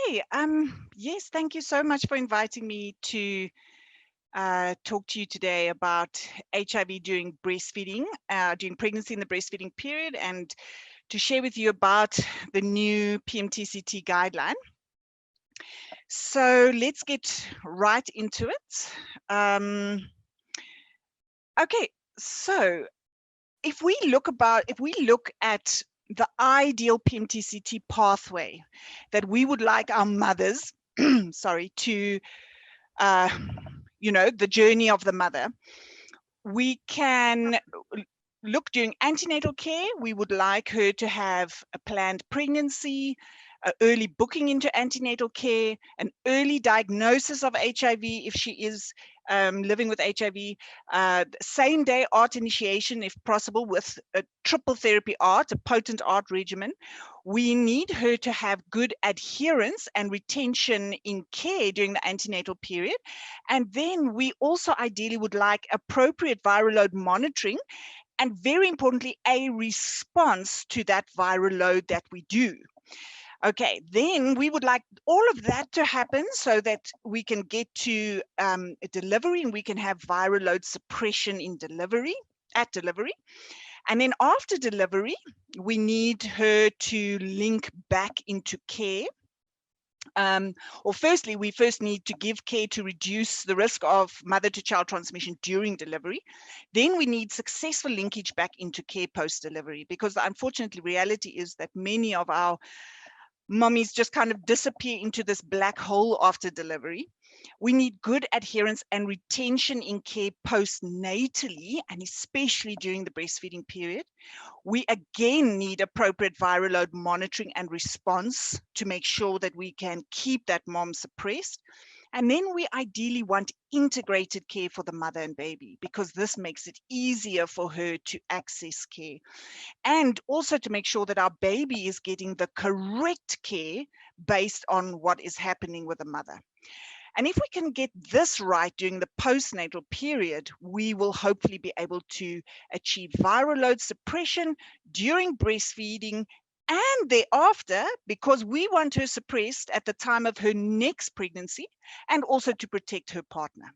Okay, yes, thank you so much for inviting me to talk to you today about HIV during breastfeeding, during pregnancy in the breastfeeding period, and to share with you about the new PMTCT guideline. So let's get right into it. Okay, so if we look at the ideal PMTCT pathway that we would like our mothers, sorry, to, the journey of the mother, we can look during antenatal care. We would like her to have a planned pregnancy, early booking into antenatal care, an early diagnosis of HIV if she is living with HIV, same day ART initiation if possible with a triple therapy ART, a potent ART regimen. We need her to have good adherence and retention in care during the antenatal period. And then we also ideally would like appropriate viral load monitoring, and very importantly, a response to that viral load that we do. Okay, then we would like all of that to happen so that we can get to delivery and we can have viral load suppression at delivery. And then after delivery, we need her to link back into care. Firstly, we first need to give care to reduce the risk of mother-to-child transmission during delivery. Then we need successful linkage back into care post-delivery, because the unfortunate reality is that many of our mummies just kind of disappear into this black hole after delivery. We need good adherence and retention in care postnatally, and especially during the breastfeeding period. We again need appropriate viral load monitoring and response to make sure that we can keep that mom suppressed. And then we ideally want integrated care for the mother and baby, because this makes it easier for her to access care. And also to make sure that our baby is getting the correct care based on what is happening with the mother. And if we can get this right during the postnatal period, we will hopefully be able to achieve viral load suppression during breastfeeding and thereafter, because we want her suppressed at the time of her next pregnancy, and also to protect her partner.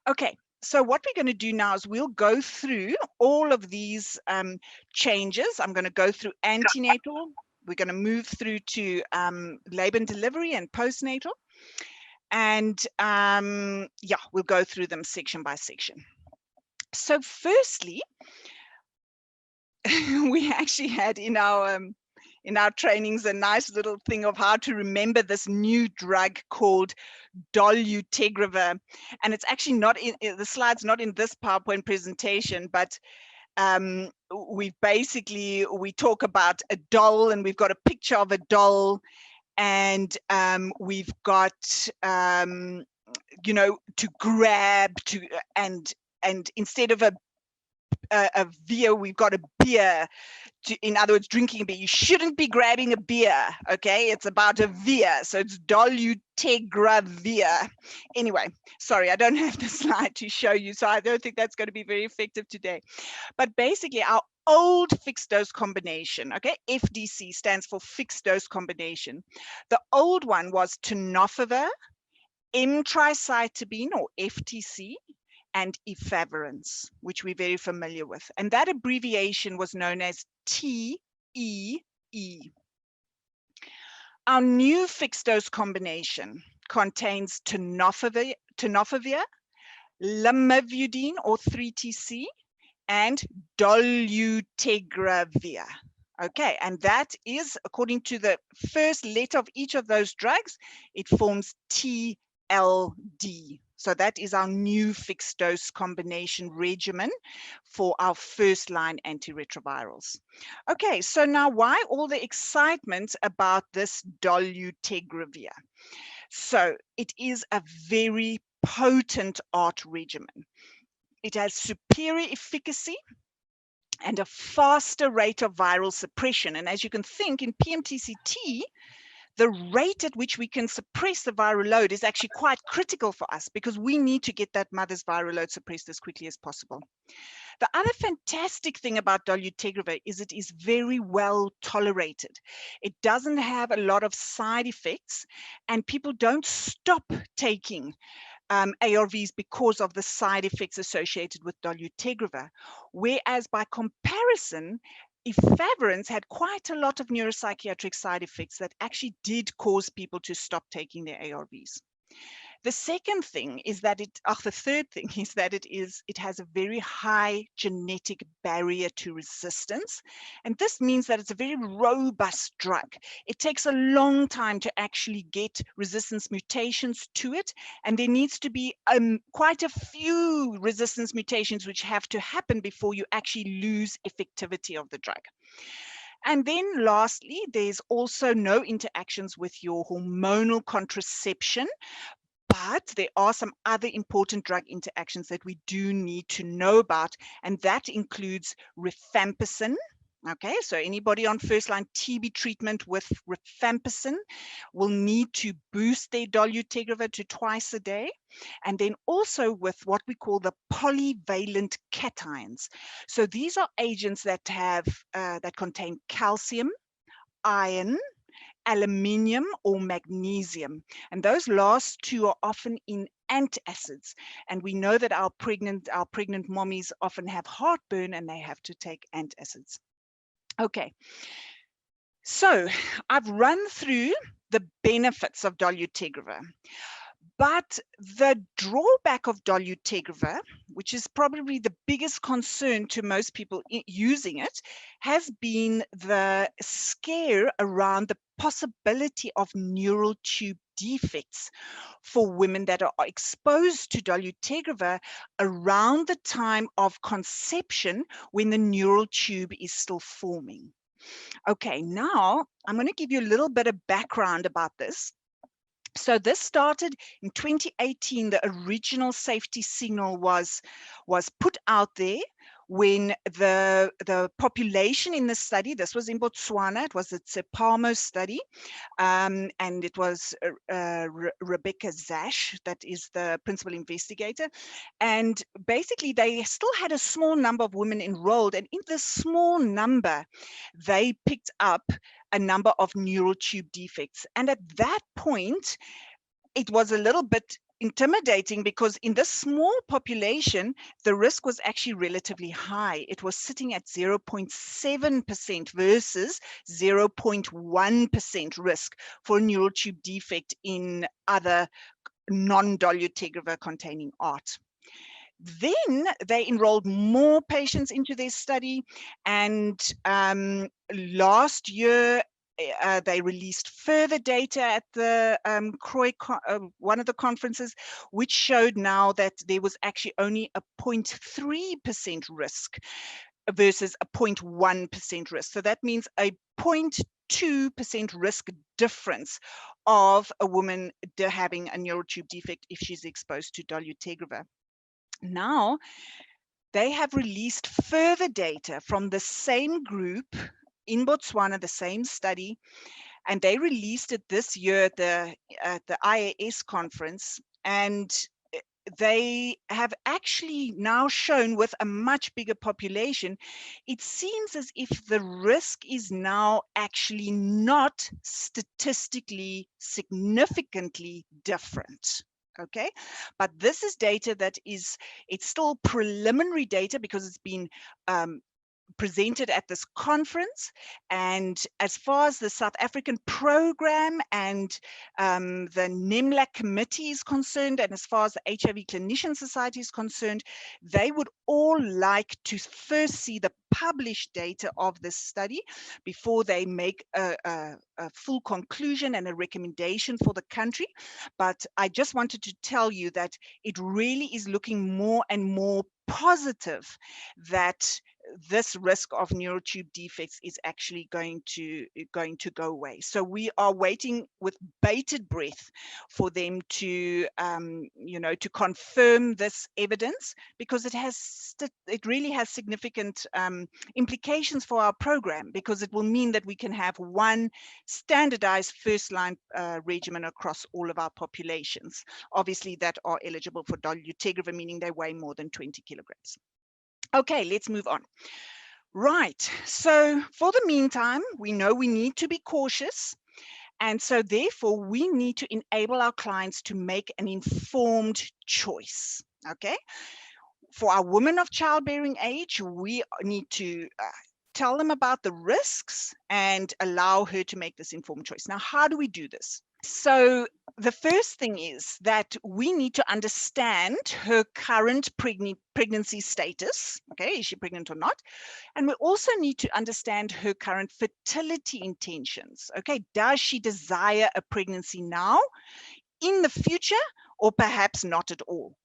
Okay, so what we're going to do now is we'll go through all of these changes. I'm going to go through antenatal. We're going to move through to labor and delivery and postnatal. And yeah, we'll go through them section by section. So firstly, we actually had in our trainings a nice little thing of how to remember this new drug called dolutegravir. And it's actually not in the slides, not in this PowerPoint presentation, but we talk about a doll, and we've got a picture of a doll, and we've got to grab to, and instead of a beer, we've got a beer. In other words, drinking a beer. You shouldn't be grabbing a beer, okay? It's about a veer, so it's dolutegravir. Anyway, sorry, I don't have the slide to show you, so I don't think that's going to be very effective today. But basically, our old fixed dose combination, okay, FDC stands for fixed dose combination. The old one was tenofovir, emtricitabine or FTC, and efavirenz, which we're very familiar with. And that abbreviation was known as TEE. Our new fixed dose combination contains tenofovir, lamivudine or 3TC, and dolutegravir. Okay, and that is, according to the first letter of each of those drugs, it forms TLD. So that is our new fixed dose combination regimen for our first line antiretrovirals. Okay, so now why all the excitement about this dolutegravir? So it is a very potent ART regimen. It has superior efficacy and a faster rate of viral suppression. And as you can think, in PMTCT, the rate at which we can suppress the viral load is actually quite critical for us, because we need to get that mother's viral load suppressed as quickly as possible. The other fantastic thing about dolutegravir is it is very well tolerated. It doesn't have a lot of side effects, and people don't stop taking ARVs because of the side effects associated with dolutegravir. Whereas by comparison, efavirenz had quite a lot of neuropsychiatric side effects that actually did cause people to stop taking their ARVs. The second thing is that the third thing is that it has a very high genetic barrier to resistance. And this means that it's a very robust drug. It takes a long time to actually get resistance mutations to it. And there needs to be quite a few resistance mutations which have to happen before you actually lose effectivity of the drug. And then lastly, there's also no interactions with your hormonal contraception. But there are some other important drug interactions that we do need to know about, and that includes rifampicin. Okay, so anybody on first-line TB treatment with rifampicin will need to boost their dolutegravir to twice a day. And then also with what we call the polyvalent cations. So these are agents that that contain calcium, iron, aluminium, or magnesium. And those last two are often in antacids. And we know that our pregnant mommies often have heartburn and they have to take antacids. Okay, so I've run through the benefits of dolutegravir. But the drawback of dolutegravir, which is probably the biggest concern to most people using it, has been the scare around the possibility of neural tube defects for women that are exposed to dolutegravir around the time of conception, when the neural tube is still forming. Okay, now I'm going to give you a little bit of background about this. So this started in 2018. The original safety signal was put out there when the population in the study, this was in Botswana, it was a Tsepamo study, and it was Rebecca Zash, that is the principal investigator. And basically they still had a small number of women enrolled, and in this small number, they picked up a number of neural tube defects. And at that point, it was a little bit intimidating, because in this small population, the risk was actually relatively high. It was sitting at 0.7% versus 0.1% risk for a neural tube defect in other non-dolutegravir containing ART. Then they enrolled more patients into their study, and last year they released further data at the CROI, one of the conferences, which showed now that there was actually only a 0.3% risk versus a 0.1% risk. So that means a 0.2% risk difference of a woman having a neural tube defect if she's exposed to dolutegravir. Now, they have released further data from the same group in Botswana, the same study, and they released it this year at the IAS conference. And they have actually now shown, with a much bigger population, it seems as if the risk is now actually not statistically significantly different. Okay, but this is data that it's still preliminary data, because it's been presented at this conference. And as far as the South African program and the NEMLAC committee is concerned, and as far as the HIV Clinician Society is concerned, they would all like to first see the published data of this study before they make a full conclusion and a recommendation for the country. But I just wanted to tell you that it really is looking more and more positive that this risk of neural tube defects is actually going to go away. So we are waiting with bated breath for them to to confirm this evidence, because it really has significant implications for our program, because it will mean that we can have one standardized first line regimen across all of our populations, obviously, that are eligible for dolutegravir, meaning they weigh more than 20 kilograms. Okay, let's move on. Right, so for the meantime, we know we need to be cautious. And so therefore, we need to enable our clients to make an informed choice, okay? For our women of childbearing age, we need to tell them about the risks and allow her to make this informed choice. Now, how do we do this? So the first thing is that we need to understand her current pregnancy status. Okay, is she pregnant or not? And we also need to understand her current fertility intentions. Okay, does she desire a pregnancy now, in the future, or perhaps not at all?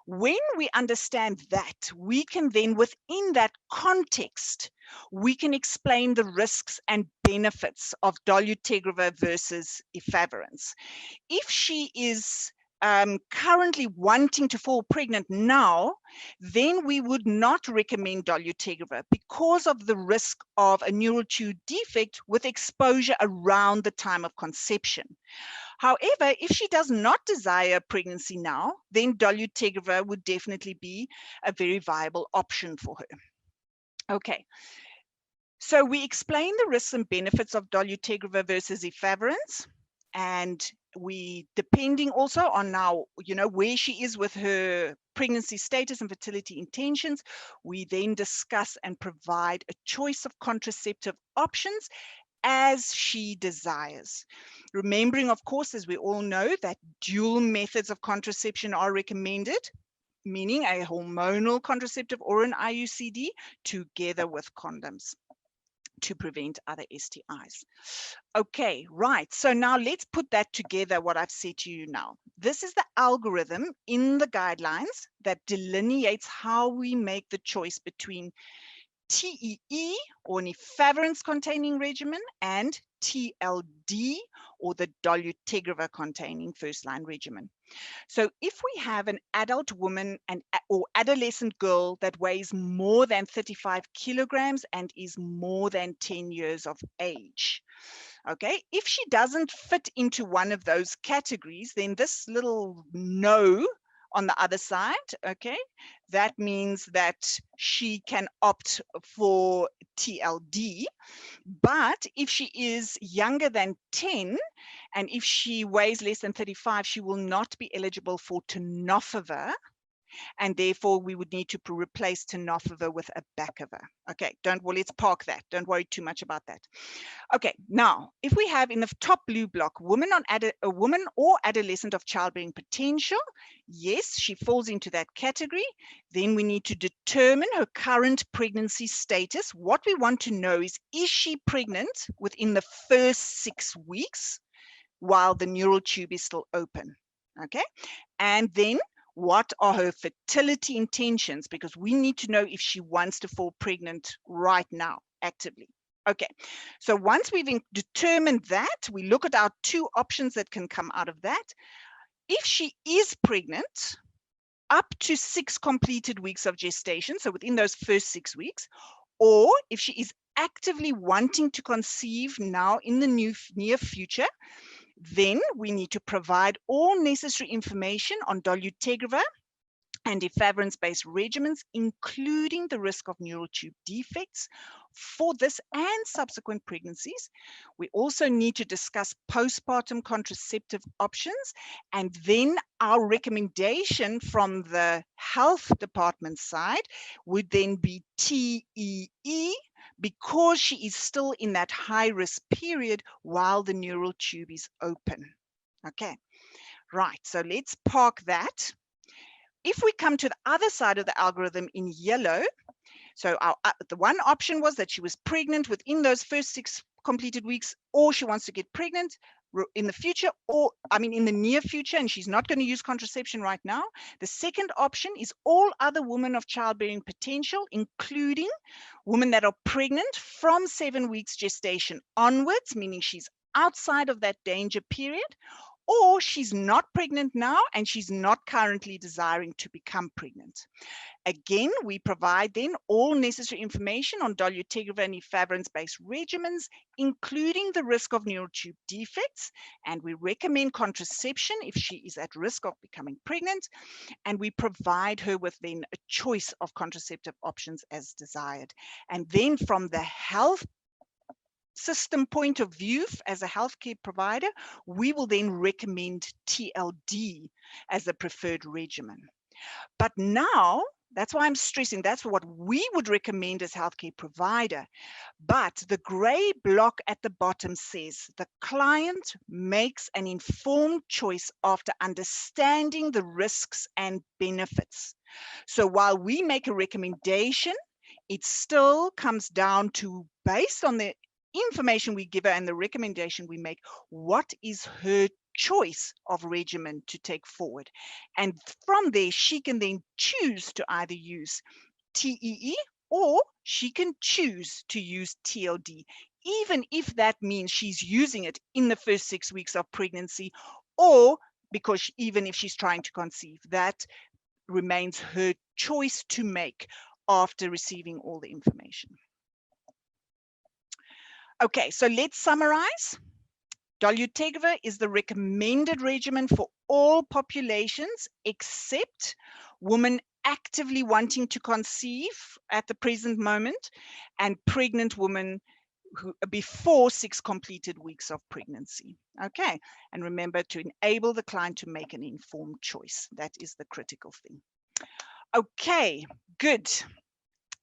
When we understand that, we can then, within that context, we can explain the risks and benefits of dolutegravir versus efavirenz. If she is currently wanting to fall pregnant now, then we would not recommend dolutegravir because of the risk of a neural tube defect with exposure around the time of conception. However, if she does not desire pregnancy now, then dolutegravir would definitely be a very viable option for her. Okay, so we explain the risks and benefits of dolutegravir versus efavirenz, and we, depending also on now, where she is with her pregnancy status and fertility intentions, we then discuss and provide a choice of contraceptive options as she desires. Remembering, of course, as we all know, that dual methods of contraception are recommended, meaning a hormonal contraceptive or an IUCD together with condoms to prevent other STIs. Okay, right. So now let's put that together, what I've said to you now. This is the algorithm in the guidelines that delineates how we make the choice between TEE, or an efavirenz containing regimen, and TLD, or the dolutegravir containing first line regimen. So if we have an adult woman or adolescent girl that weighs more than 35 kilograms and is more than 10 years of age, okay, if she doesn't fit into one of those categories, then this little no on the other side, okay, that means that she can opt for TLD. But if she is younger than 10 and if she weighs less than 35, she will not be eligible for tenofovir, and therefore we would need to replace tenofovir with abacavir. Okay, let's park that. Don't worry too much about that. Okay, now, if we have in the top blue block, a woman or adolescent of childbearing potential, yes, she falls into that category. Then we need to determine her current pregnancy status. What we want to know is she pregnant within the first 6 weeks while the neural tube is still open? Okay, and then what are her fertility intentions? Because we need to know if she wants to fall pregnant right now, actively. Okay, so once we've determined that, we look at our two options that can come out of that. If she is pregnant up to 6 completed weeks of gestation, so within those first 6 weeks, or if she is actively wanting to conceive now in the near future, then we need to provide all necessary information on dolutegravir and efavirenz-based regimens, including the risk of neural tube defects for this and subsequent pregnancies. We also need to discuss postpartum contraceptive options, and then our recommendation from the health department side would then be TEE, because she is still in that high risk period while the neural tube is open. Okay, right, so let's park that. If we come to the other side of the algorithm in yellow, so the one option was that she was pregnant within those first 6 completed weeks, or she wants to get pregnant in the future, or I mean in the near future, and she's not going to use contraception right now, the second option is all other women of childbearing potential, including women that are pregnant from 7 weeks gestation onwards, meaning she's outside of that danger period, or she's not pregnant now and she's not currently desiring to become pregnant. Again, we provide then all necessary information on dolutegravir and efavirenz-based regimens, including the risk of neural tube defects, and we recommend contraception if she is at risk of becoming pregnant, and we provide her with then a choice of contraceptive options as desired. And then from the health system point of view, as a healthcare provider, we will then recommend TLD as a preferred regimen. But now, that's why I'm stressing, that's what we would recommend as healthcare provider. But the gray block at the bottom says the client makes an informed choice after understanding the risks and benefits. So while we make a recommendation, it still comes down to, based on the information we give her and the recommendation we make, what is her choice of regimen to take forward. And from there, she can then choose to either use TEE or she can choose to use TLD, even if that means she's using it in the first 6 weeks of pregnancy, or because even if she's trying to conceive, that remains her choice to make after receiving all the information. Okay, so let's summarize. Dolutegravir is the recommended regimen for all populations except women actively wanting to conceive at the present moment and pregnant women who before 6 completed weeks of pregnancy. Okay, and remember to enable the client to make an informed choice. That is the critical thing. Okay, good.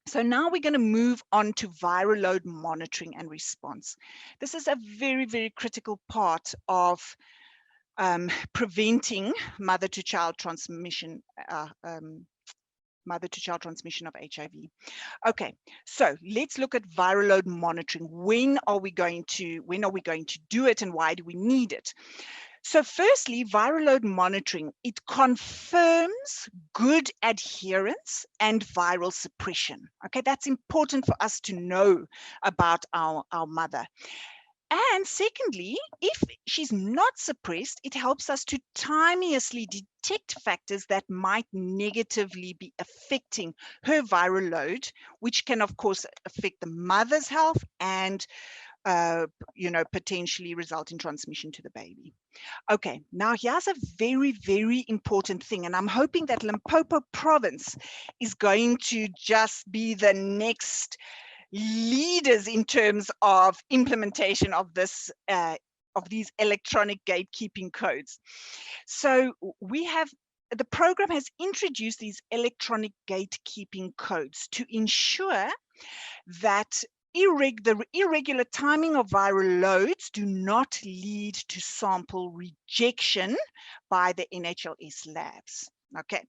So now we're going to move on to viral load monitoring and response. This is a very, very critical part of preventing mother-to-child transmission, of HIV. Okay, so let's look at viral load monitoring. When are we going to do it, and why do we need it? So firstly, viral load monitoring, it confirms good adherence and viral suppression. Okay, that's important for us to know about our mother. And secondly, if she's not suppressed, it helps us to timeously detect factors that might negatively be affecting her viral load, which can, of course, affect the mother's health and potentially result in transmission to the baby. Okay, now here's a very, very important thing, and I'm hoping that Limpopo province is going to just be the next leaders in terms of implementation of this, of these electronic gatekeeping codes. So the program has introduced these electronic gatekeeping codes to ensure that the irregular timing of viral loads do not lead to sample rejection by the NHLS labs. Okay,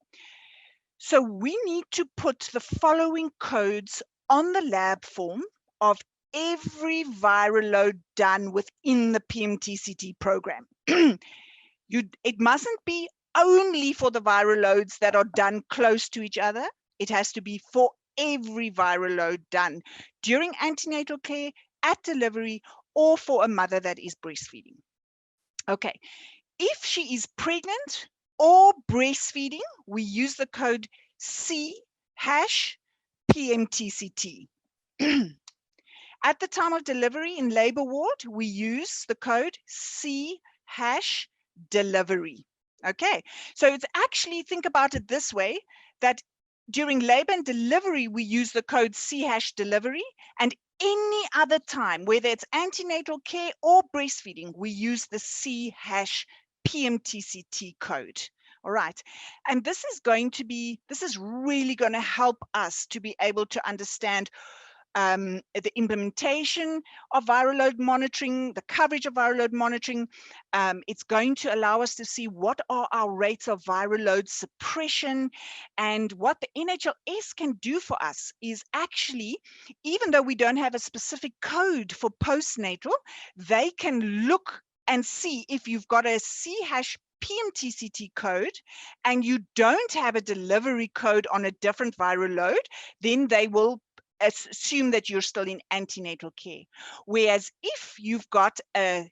so we need to put the following codes on the lab form of every viral load done within the PMTCT program. It mustn't be only for the viral loads that are done close to each other. It has to be for every viral load done during antenatal care, at delivery, or for a mother that is breastfeeding. Okay, if she is pregnant or breastfeeding, we use the code C#PMTCT. At the time of delivery in labor ward, we use the code C#delivery. Okay, so it's actually, think about it this way, that during labor and delivery, we use the code C#delivery, and any other time, whether it's antenatal care or breastfeeding, we use the C#PMTCT code. All right, and this is really going to help us to be able to understand the implementation of viral load monitoring, the coverage of viral load monitoring. It's going to allow us to see what are our rates of viral load suppression, and what the NHLS can do for us is actually, even though we don't have a specific code for postnatal, they can look and see if you've got a PMTCT code and you don't have a delivery code on a different viral load, then they will assume that you're still in antenatal care. Whereas if you've got a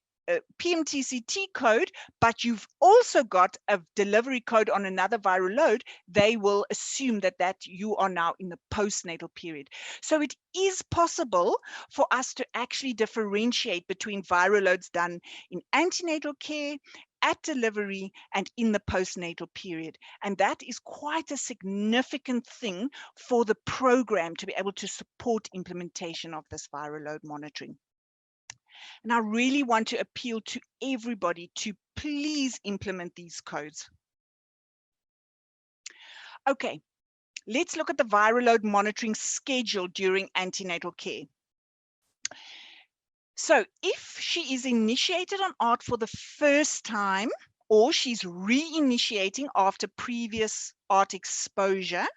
PMTCT code, but you've also got a delivery code on another viral load, they will assume that you are now in the postnatal period. So it is possible for us to actually differentiate between viral loads done in antenatal care, at delivery, and in the postnatal period. And that is quite a significant thing for the program to be able to support implementation of this viral load monitoring. And I really want to appeal to everybody to please implement these codes. Okay, let's look at the viral load monitoring schedule during antenatal care. So if she is initiated on ART for the first time, or she's reinitiating after previous ART exposure,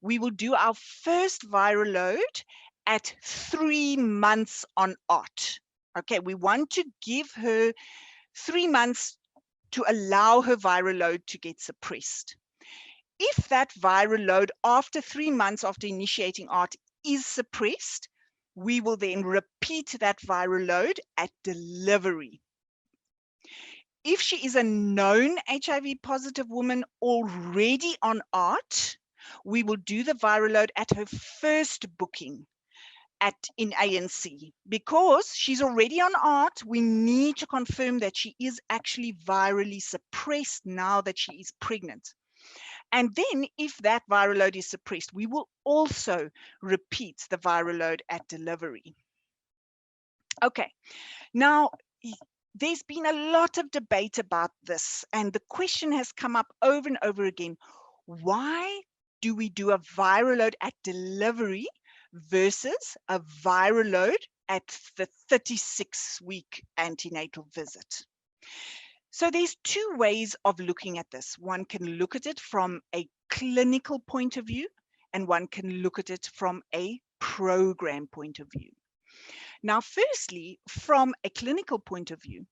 we will do our first viral load at 3 months on ART. Okay, we want to give her 3 months to allow her viral load to get suppressed. If that viral load after 3 months after initiating ART is suppressed, we will then repeat that viral load at delivery. If she is a known HIV positive woman already on ART, we will do the viral load at her first booking in ANC. Because she's already on ART, we need to confirm that she is actually virally suppressed now that she is pregnant. And then if that viral load is suppressed, we will also repeat the viral load at delivery. Okay, now there's been a lot of debate about this, and the question has come up over and over again. Why do we do a viral load at delivery versus a viral load at the 36-week antenatal visit? So there's two ways of looking at this. One can look at it from a clinical point of view, and one can look at it from a program point of view. Now, firstly, from a clinical point of view,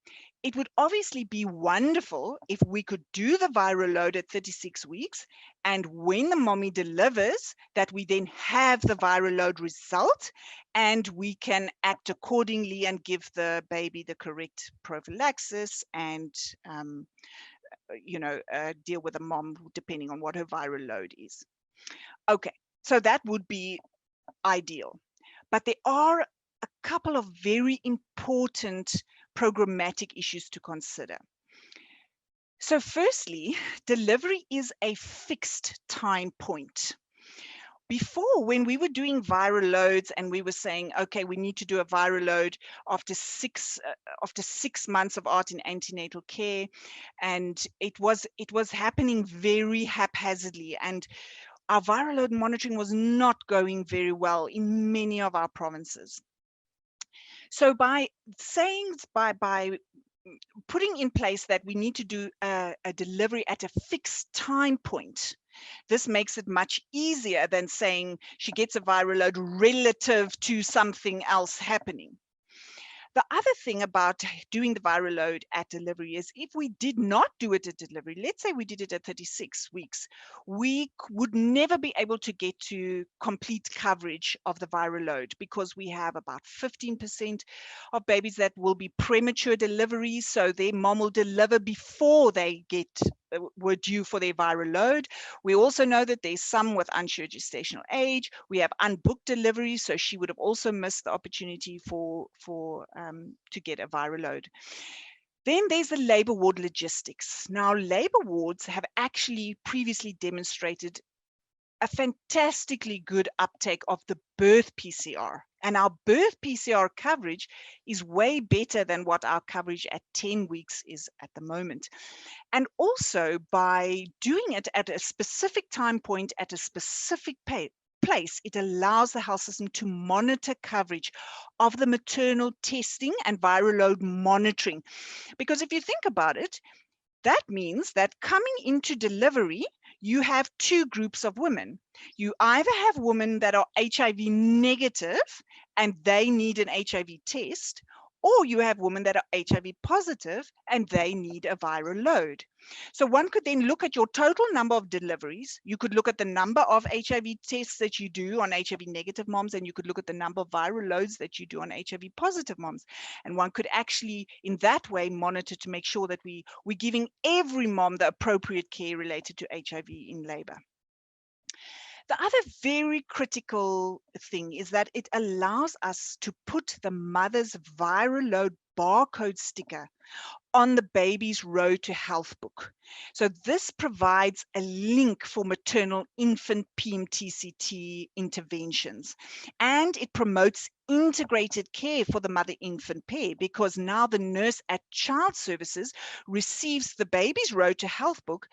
it would obviously be wonderful if we could do the viral load at 36 weeks, and when the mommy delivers, that we then have the viral load result, and we can act accordingly and give the baby the correct prophylaxis and deal with the mom depending on what her viral load is. Okay, so that would be ideal. But there are a couple of very important programmatic issues to consider. So firstly, delivery is a fixed time point. Before, when we were doing viral loads and we were saying, okay, we need to do a viral load after six months of ART in antenatal care, and it was happening very haphazardly, and our viral load monitoring was not going very well in many of our provinces. So by putting in place that we need to do a delivery at a fixed time point, this makes it much easier than saying she gets a viral load relative to something else happening. The other thing about doing the viral load at delivery is if we did not do it at delivery, let's say we did it at 36 weeks, we would never be able to get to complete coverage of the viral load because we have about 15% of babies that will be premature deliveries. So their mom will deliver before they were due for their viral load. We also know that there's some with unsure gestational age. We have unbooked deliveries, so she would have also missed the opportunity to get a viral load. Then there's the labor ward logistics. Now, labor wards have actually previously demonstrated a fantastically good uptake of the birth PCR. And our birth PCR coverage is way better than what our coverage at 10 weeks is at the moment. And also by doing it at a specific time point, at a specific place, it allows the health system to monitor coverage of the maternal testing and viral load monitoring. Because if you think about it, that means that coming into delivery, you have two groups of women. You either have women that are HIV negative and they need an HIV test, Or you have women that are HIV positive and they need a viral load. So one could then look at your total number of deliveries. You could look at the number of HIV tests that you do on HIV negative moms, and you could look at the number of viral loads that you do on HIV positive moms. And one could actually, in that way, monitor to make sure that we're giving every mom the appropriate care related to HIV in labor. The other very critical thing is that it allows us to put the mother's viral load barcode sticker on the baby's Road to Health book. So this provides a link for maternal infant PMTCT interventions, and it promotes integrated care for the mother-infant pair, because now the nurse at Child Services receives the baby's Road to Health book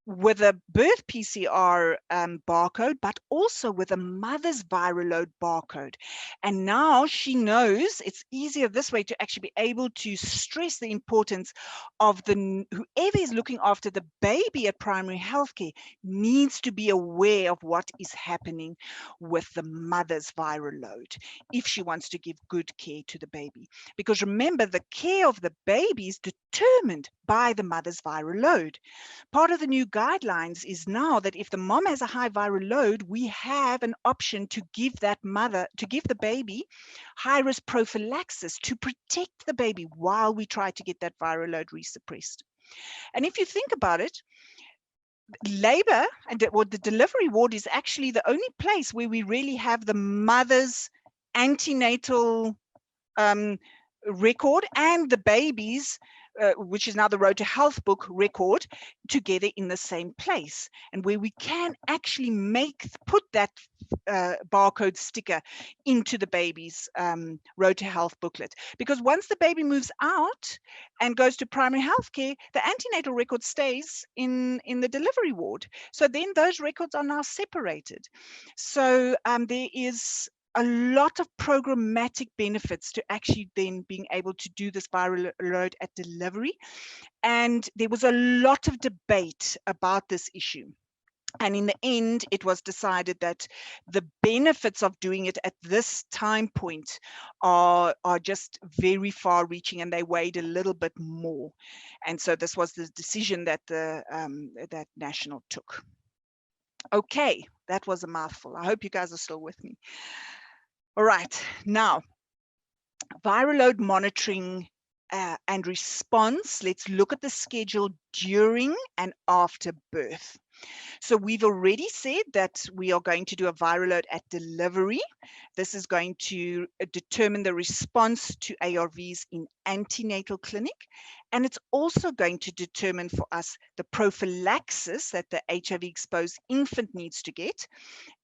with a birth PCR barcode, but also with a mother's viral load barcode. And now she knows it's easier this way to actually be able to stress the importance of whoever is looking after the baby at primary healthcare needs to be aware of what is happening with the mother's viral load if she wants to give good care to the baby. Because remember, the care of the baby is determined by the mother's viral load. Part of the new guidelines is now that if the mom has a high viral load, we have an option to give the baby high-risk prophylaxis to protect the baby while we try to get that viral load resuppressed. And if you think about it, labor or the delivery ward is actually the only place where we really have the mother's antenatal record and the baby's which is now the Road to Health book record, together in the same place, and where we can actually put that barcode sticker into the baby's Road to Health booklet. Because once the baby moves out and goes to primary health care, the antenatal record stays in the delivery ward. So then those records are now separated. So there is a lot of programmatic benefits to actually then being able to do this viral load at delivery. And there was a lot of debate about this issue. And in the end, it was decided that the benefits of doing it at this time point are just very far reaching, and they weighed a little bit more. And so this was the decision that that National took. Okay, that was a mouthful. I hope you guys are still with me. All right, now, viral load monitoring and response. Let's look at the schedule during and after birth. So we've already said that we are going to do a viral load at delivery. This is going to determine the response to ARVs in antenatal clinic. And it's also going to determine for us the prophylaxis that the HIV exposed infant needs to get.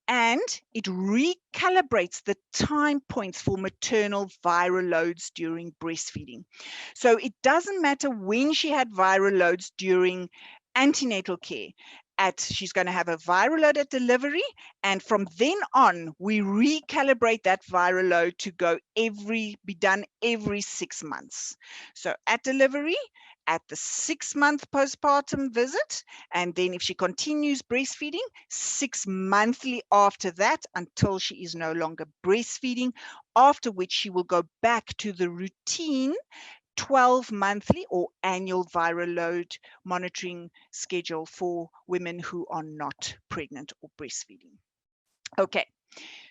And it recalibrates the time points for maternal viral loads during breastfeeding. So it doesn't matter when she had viral loads during antenatal care. She's going to have a viral load at delivery, and from then on, we recalibrate that viral load to be done every 6 months. So at delivery, at the 6-month postpartum visit, and then if she continues breastfeeding, 6 monthly after that until she is no longer breastfeeding, after which she will go back to the routine 12 monthly or annual viral load monitoring schedule for women who are not pregnant or breastfeeding. Okay,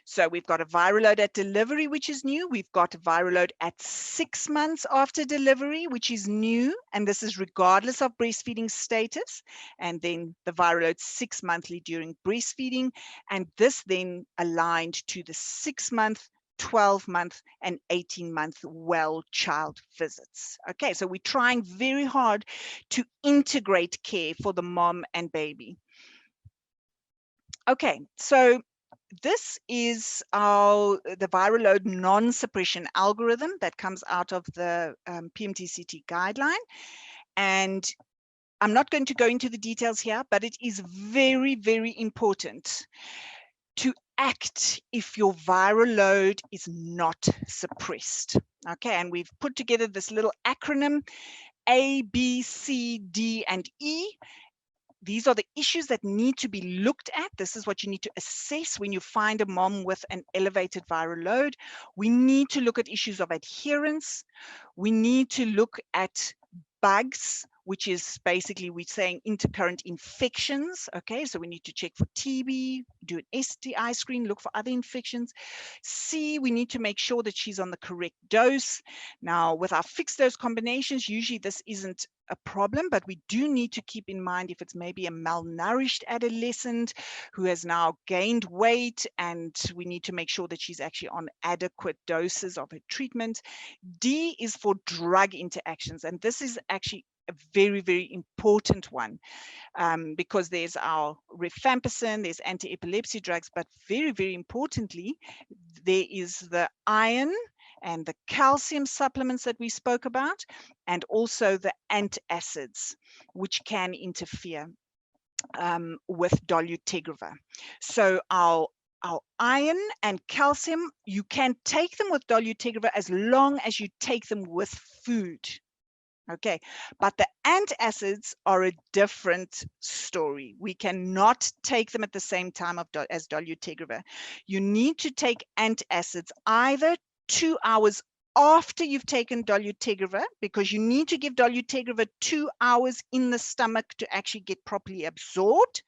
so we've got a viral load at delivery, which is new. We've got a viral load at 6 months after delivery, which is new. And this is regardless of breastfeeding status. And then the viral load 6 monthly during breastfeeding. And this then aligned to the 6-month, 12-month and 18-month well child visits. Okay, so we're trying very hard to integrate care for the mom and baby. Okay, so this is the viral load non-suppression algorithm that comes out of the PMTCT guideline. And I'm not going to go into the details here, but it is very, very important to act if your viral load is not suppressed. Okay, and we've put together this little acronym, A, B, C, D, and E. these are the issues that need to be looked at. This is what you need to assess when you find a mom with an elevated viral load. We need to look at issues of adherence. We need to look at bugs, which is basically we're saying intercurrent infections. Okay, so we need to check for TB, do an STI screen, look for other infections. C, we need to make sure that she's on the correct dose. Now, with our fixed dose combinations, usually this isn't a problem, but we do need to keep in mind if it's maybe a malnourished adolescent who has now gained weight, and we need to make sure that she's actually on adequate doses of her treatment. D is for drug interactions, and this is actually a very, very important one because there's our rifampicin, there's anti-epilepsy drugs, but very, very importantly, there is the iron and the calcium supplements that we spoke about, and also the antacids, which can interfere with dolutegravir. So our iron and calcium, you can take them with dolutegravir as long as you take them with food. Okay, but the antacids are a different story. We cannot take them at the same time as dolutegravir. You need to take antacids either 2 hours after you've taken dolutegravir, because you need to give dolutegravir 2 hours in the stomach to actually get properly absorbed,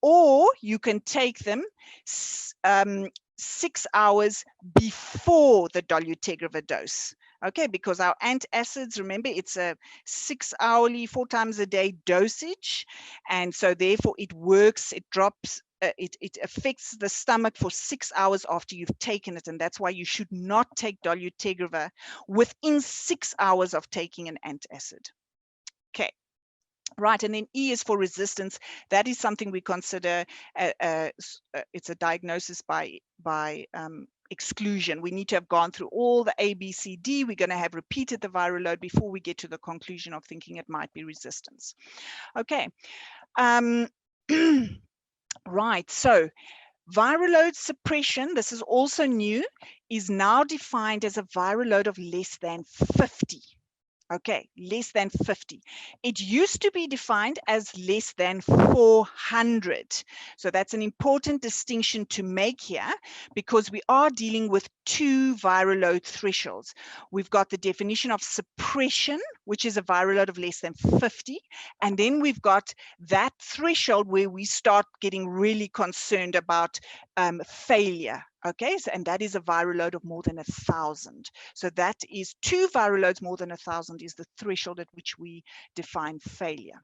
or you can take them 6 hours before the dolutegravir dose. Okay, because our antacids, remember, it's a 6 hourly, 4 times a day dosage. And so therefore it works, it drops, it affects the stomach for 6 hours after you've taken it. And that's why you should not take dolutegravir within 6 hours of taking an antacid. Okay. Right, and then E is for resistance. That is something we consider, it's a diagnosis by exclusion. We need to have gone through all the A, B, C, D. We're going to have repeated the viral load before we get to the conclusion of thinking it might be resistance. Okay. Right, so viral load suppression, this is also new, is now defined as a viral load of less than 50. Okay, less than 50. It used to be defined as less than 400. So that's an important distinction to make here, because we are dealing with 2 viral load thresholds. We've got the definition of suppression, which is a viral load of less than 50. And then we've got that threshold where we start getting really concerned about failure. Okay, so, and that is a viral load of more than 1,000. So that is 2 viral loads more than 1,000 is the threshold at which we define failure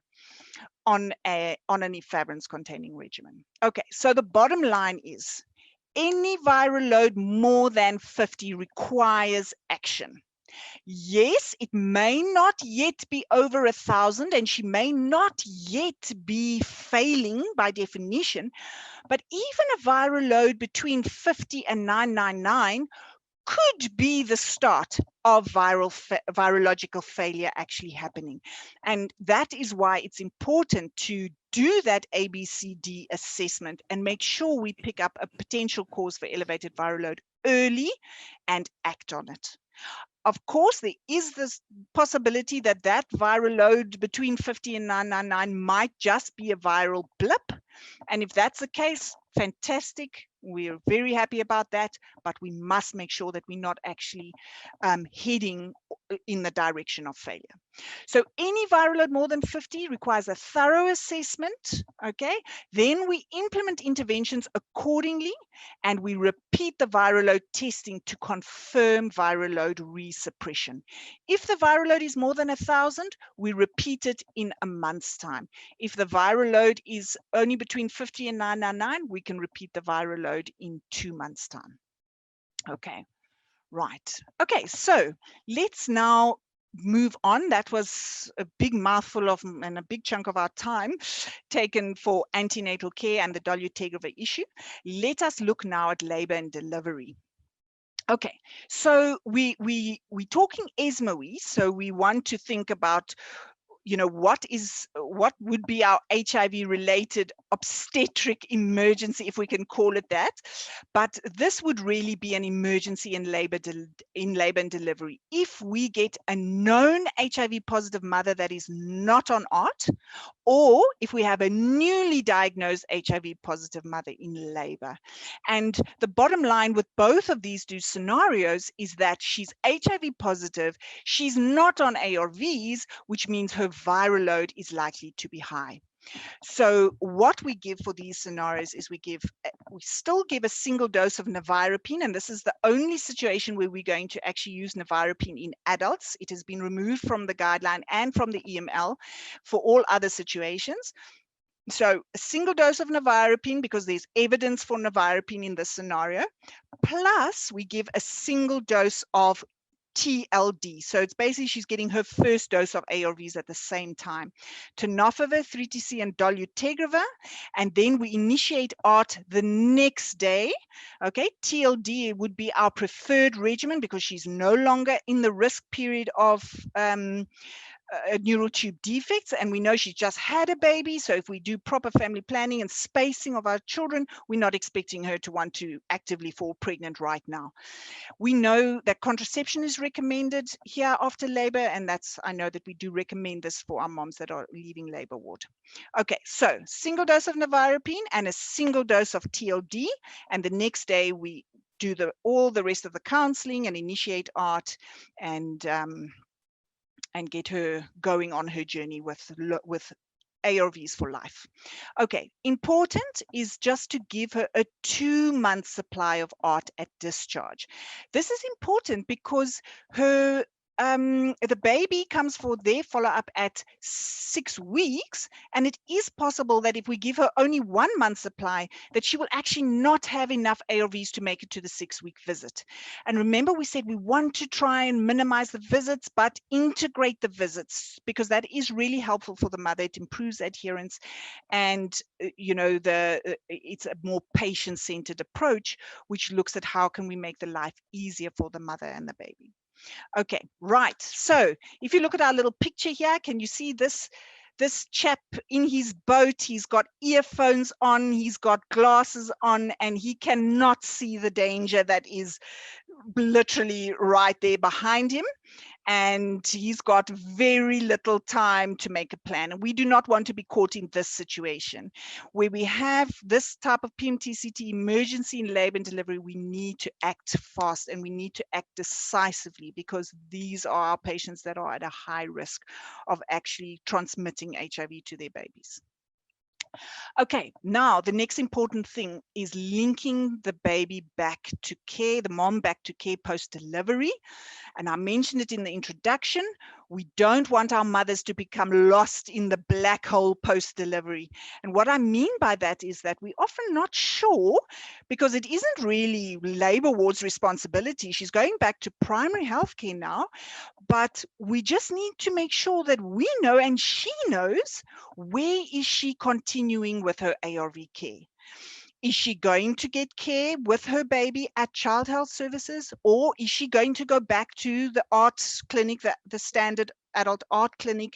on an efavirenz containing regimen. Okay, so the bottom line is any viral load more than 50 requires action. Yes, it may not yet be over 1,000, and she may not yet be failing by definition, but even a viral load between 50 and 999 could be the start of virological failure actually happening. And that is why it's important to do that ABCD assessment and make sure we pick up a potential cause for elevated viral load early and act on it. Of course, there is this possibility that that viral load between 50 and 999 might just be a viral blip. And if that's the case, fantastic. We're very happy about that, but we must make sure that we're not actually heading in the direction of failure. So any viral load more than 50 requires a thorough assessment, okay? Then we implement interventions accordingly, and we repeat the viral load testing to confirm viral load resuppression. If the viral load is more than 1,000, we repeat it in a month's time. If the viral load is only between 50 and 999, we can repeat the viral load in 2 months' time. Okay, right. Okay, so let's now move on. That was a big mouthful of and a big chunk of our time taken for antenatal care and the dolutegravir issue. Let us look now at labor and delivery. Okay, so we're talking ESMOE, so we want to think about, what would be our HIV related obstetric emergency, if we can call it that. But this would really be an emergency in labor and delivery. If we get a known HIV positive mother that is not on ART, or if we have a newly diagnosed HIV positive mother in labor. And the bottom line with both of these two scenarios is that she's HIV positive, she's not on ARVs, which means her viral load is likely to be high. So what we give for these scenarios is we still give a single dose of nevirapine, and this is the only situation where we're going to actually use nevirapine in adults. It has been removed from the guideline and from the EML for all other situations. So a single dose of nevirapine, because there's evidence for nevirapine in this scenario, plus we give a single dose of TLD. So it's basically she's getting her first dose of ARVs at the same time. Tenofovir, 3TC, and dolutegravir. And then we initiate ART the next day. Okay, TLD would be our preferred regimen because she's no longer in the risk period of neural tube defects, and we know she's just had a baby. So if we do proper family planning and spacing of our children, we're not expecting her to want to actively fall pregnant right now. We know that contraception is recommended here after labor, and I know that we do recommend this for our moms that are leaving labor ward. Okay, so single dose of nevirapine and a single dose of TLD, and the next day we do all the rest of the counseling and initiate ART and get her going on her journey with ARVs for life. Okay, important is just to give her a 2-month supply of ART at discharge. This is important because the baby comes for their follow-up at 6 weeks, and it is possible that if we give her only 1 month supply, that she will actually not have enough ARVs to make it to the 6-week visit. And remember, we said we want to try and minimize the visits, but integrate the visits, because that is really helpful for the mother. It improves adherence, and it's a more patient-centered approach, which looks at how can we make the life easier for the mother and the baby. Okay, right. So if you look at our little picture here, can you see this chap in his boat? He's got earphones on, he's got glasses on, and he cannot see the danger that is literally right there behind him. And he's got very little time to make a plan. And we do not want to be caught in this situation. Where we have this type of PMTCT emergency in labor and delivery, we need to act fast and we need to act decisively, because these are our patients that are at a high risk of actually transmitting HIV to their babies. Okay, now the next important thing is linking the baby back to care, the mom back to care post-delivery. And I mentioned it in the introduction. We don't want our mothers to become lost in the black hole post-delivery. And what I mean by that is that we're often not sure, because it isn't really labor ward's responsibility. She's going back to primary health care now, but we just need to make sure that we know and she knows, where is she continuing with her ARV care? Is she going to get care with her baby at Child Health Services, or is she going to go back to the arts clinic, the standard adult art clinic?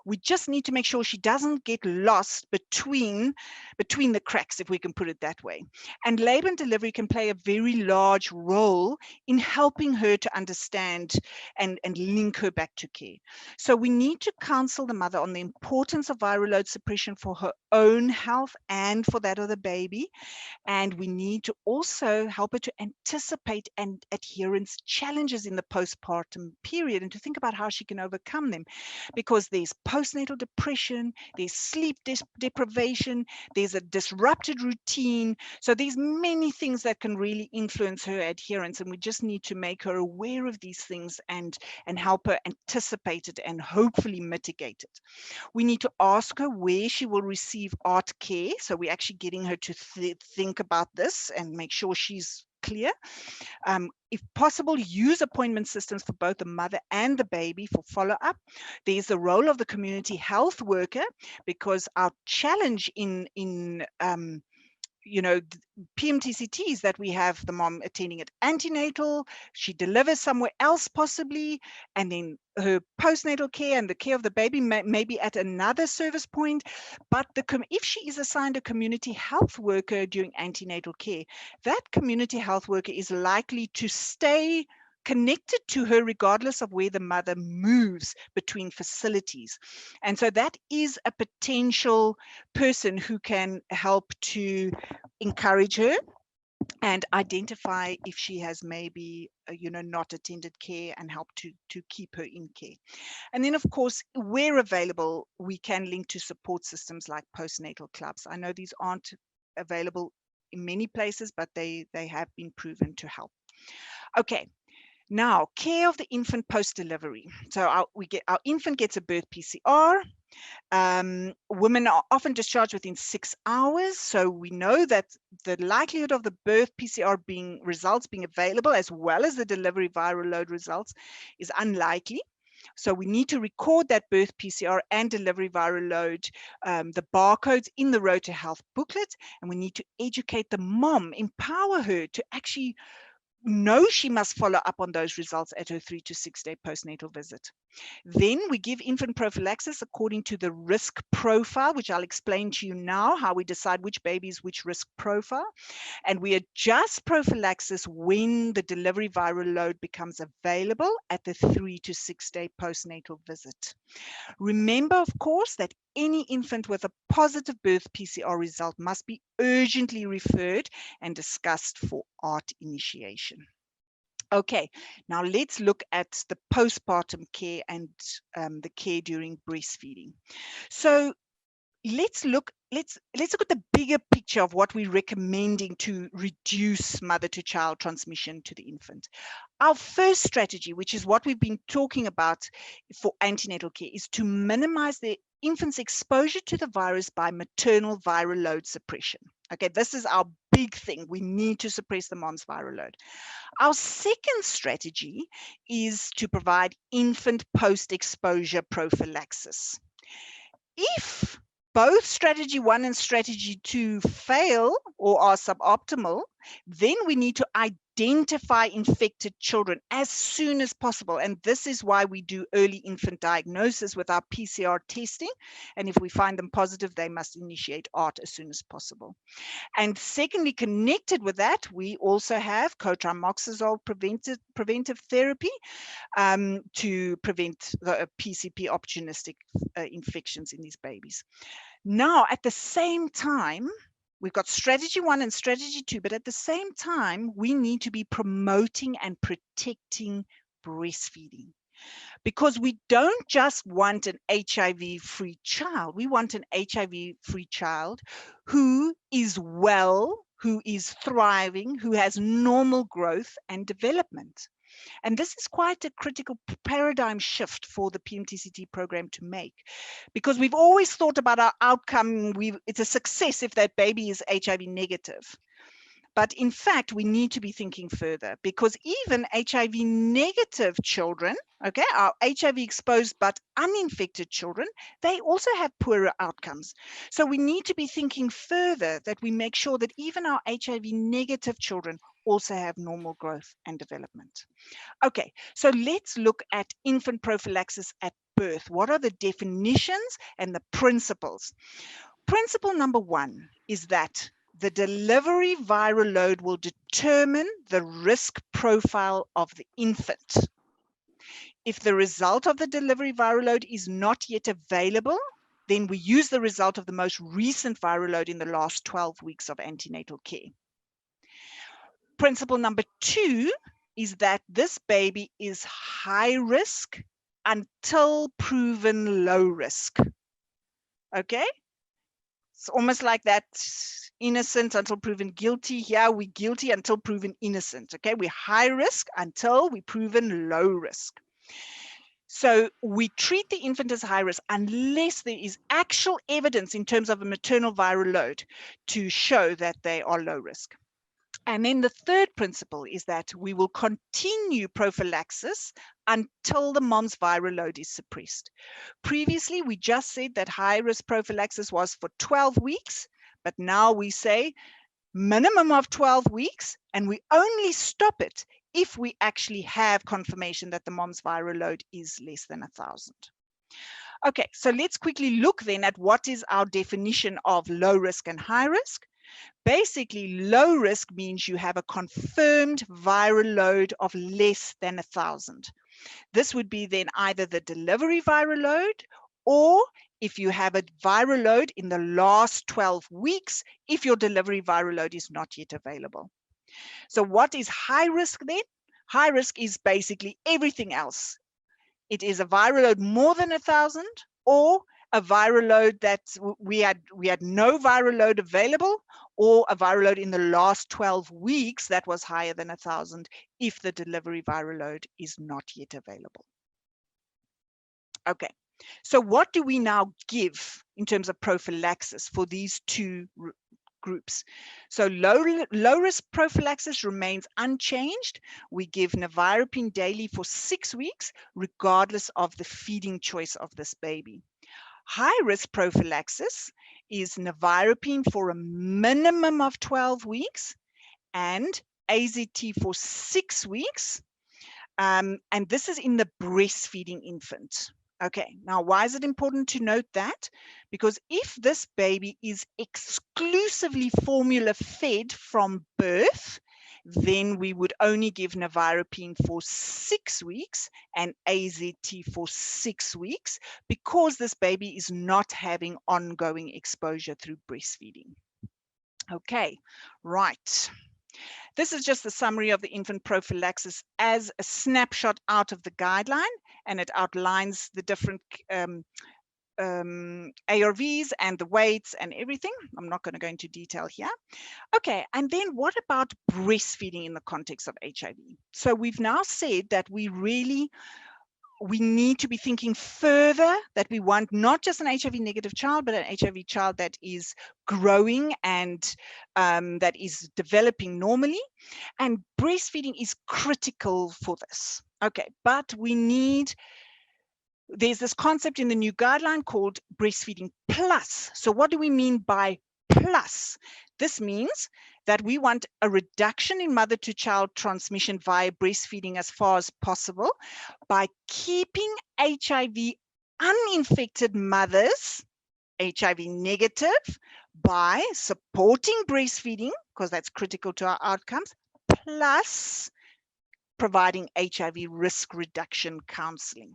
We just need to make sure she doesn't get lost between the cracks, if we can put it that way. And labor and delivery can play a very large role in helping her to understand and link her back to care. So we need to counsel the mother on the importance of viral load suppression for her own health and for that of the baby. And we need to also help her to anticipate and adherence challenges in the postpartum period, and to think about how she can overcome them, because there's postnatal depression, there's sleep deprivation, there's a disrupted routine. So there's many things that can really influence her adherence, and we just need to make her aware of these things and help her anticipate it and hopefully mitigate it. We need to ask her where she will receive ART care. So we're actually getting her to think about this and make sure she's clear. If possible, use appointment systems for both the mother and the baby for follow-up. There's the role of the community health worker, because our challenge in PMTCTs that we have the mom attending at antenatal, she delivers somewhere else possibly, and then her postnatal care and the care of the baby may be at another service point. But if she is assigned a community health worker during antenatal care, that community health worker is likely to stay connected to her regardless of where the mother moves between facilities. And so that is a potential person who can help to encourage her and identify if she has maybe not attended care, and help to keep her in care. And then of course, where available, we can link to support systems like postnatal clubs. I know these aren't available in many places, but they have been proven to help. Okay. Now, care of the infant post-delivery. So our infant gets a birth PCR. Women are often discharged within 6 hours. So we know that the likelihood of the birth PCR results being available, as well as the delivery viral load results, is unlikely. So we need to record that birth PCR and delivery viral load, the barcodes in the Road to Health booklet, and we need to educate the mom, empower her to actually know she must follow up on those results at her 3 to 6 day postnatal visit. Then we give infant prophylaxis according to the risk profile, which I'll explain to you now, how we decide which baby is which risk profile. And we adjust prophylaxis when the delivery viral load becomes available at the 3 to 6 day postnatal visit. Remember, of course, that any infant with a positive birth PCR result must be urgently referred and discussed for ART initiation. Okay, now let's look at the postpartum care and the care during breastfeeding. So let's look at the bigger picture of what we're recommending to reduce mother-to-child transmission to the infant. Our first strategy, which is what we've been talking about for antenatal care, is to minimize the infant's exposure to the virus by maternal viral load suppression. Okay, this is our big thing. We need to suppress the mom's viral load. Our second strategy is to provide infant post-exposure prophylaxis. If both strategy 1 and strategy 2 fail or are suboptimal, then we need to identify infected children as soon as possible. And this is why we do early infant diagnosis with our PCR testing. And if we find them positive, they must initiate ART as soon as possible. And secondly, connected with that, we also have cotrimoxazole preventive therapy to prevent the PCP opportunistic infections in these babies. Now, at the same time, we've got strategy 1 and strategy 2, but at the same time, we need to be promoting and protecting breastfeeding. Because we don't just want an HIV-free child. We want an HIV-free child who is well, who is thriving, who has normal growth and development. And this is quite a critical paradigm shift for the PMTCT program to make, because we've always thought about our outcome. It's a success if that baby is HIV negative. But in fact, we need to be thinking further, because even HIV negative children, okay, our HIV exposed but uninfected children, they also have poorer outcomes. So we need to be thinking further, that we make sure that even our HIV negative children also have normal growth and development. Okay, so let's look at infant prophylaxis at birth. What are the definitions and the principles? Principle number 1 is that the delivery viral load will determine the risk profile of the infant. If the result of the delivery viral load is not yet available, then we use the result of the most recent viral load in the last 12 weeks of antenatal care. Principle number 2 is that this baby is high risk until proven low risk. Okay? It's almost like that innocent until proven guilty. Here we're guilty until proven innocent. Okay, we're high risk until we're proven low risk. So we treat the infant as high risk unless there is actual evidence in terms of a maternal viral load to show that they are low risk. And then the third principle is that we will continue prophylaxis until the mom's viral load is suppressed. Previously, we just said that high-risk prophylaxis was for 12 weeks, but now we say minimum of 12 weeks, and we only stop it if we actually have confirmation that the mom's viral load is less than 1,000. Okay, so let's quickly look then at what is our definition of low risk and high risk. Basically, low risk means you have a confirmed viral load of less than 1,000. This would be then either the delivery viral load, or if you have a viral load in the last 12 weeks, if your delivery viral load is not yet available. So what is high risk then? High risk is basically everything else. It is a viral load more than 1,000, or a viral load that we had no viral load available, or a viral load in the last 12 weeks that was higher than 1,000 if the delivery viral load is not yet available. Okay, so what do we now give in terms of prophylaxis for these two groups? So low risk prophylaxis remains unchanged. We give nevirapine daily for 6 weeks, regardless of the feeding choice of this baby. High risk prophylaxis is nevirapine for a minimum of 12 weeks and AZT for 6 weeks. And this is in the breastfeeding infant. Okay, now why is it important to note that? Because if this baby is exclusively formula fed from birth, then we would only give nevirapine for 6 weeks and AZT for 6 weeks, because this baby is not having ongoing exposure through breastfeeding. Okay, right. This is just the summary of the infant prophylaxis as a snapshot out of the guideline, and it outlines the different ARVs and the weights and everything. I'm not going to go into detail here. Okay, and then what about breastfeeding in the context of HIV? So we've now said that we need to be thinking further, that we want not just an HIV negative child, but an HIV child that is growing and that is developing normally. And breastfeeding is critical for this. Okay, but there's this concept in the new guideline called breastfeeding plus. So what do we mean by plus? This means that we want a reduction in mother-to-child transmission via breastfeeding as far as possible by keeping HIV uninfected mothers HIV negative by supporting breastfeeding, because that's critical to our outcomes, plus providing HIV risk reduction counseling.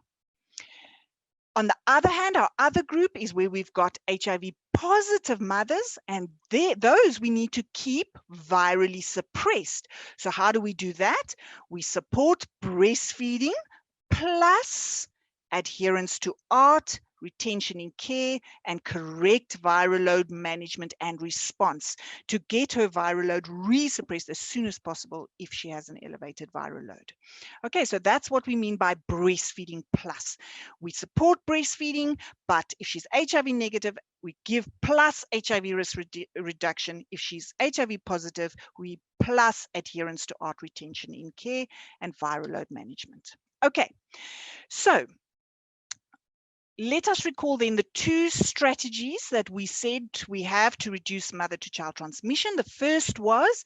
On the other hand, our other group is where we've got HIV positive mothers, and those we need to keep virally suppressed. So how do we do that? We support breastfeeding plus adherence to ART, retention in care, and correct viral load management and response to get her viral load resuppressed as soon as possible if she has an elevated viral load. Okay, so that's what we mean by breastfeeding plus. We support breastfeeding, but if she's HIV negative, we give plus HIV risk reduction. If she's HIV positive, we plus adherence to ART, retention in care, and viral load management. Okay, so let us recall then the two strategies that we said we have to reduce mother-to-child transmission. The first was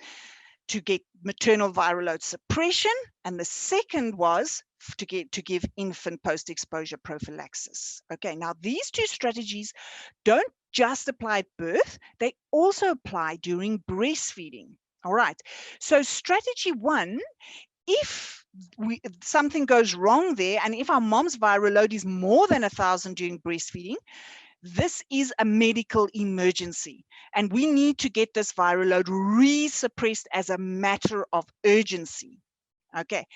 to get maternal viral load suppression, and the second was to give infant post-exposure prophylaxis. Okay, now these two strategies don't just apply at birth, they also apply during breastfeeding. All right, so strategy one, if something goes wrong there, and if our mom's viral load is more than 1,000 during breastfeeding, this is a medical emergency, and we need to get this viral load resuppressed as a matter of urgency. Okay.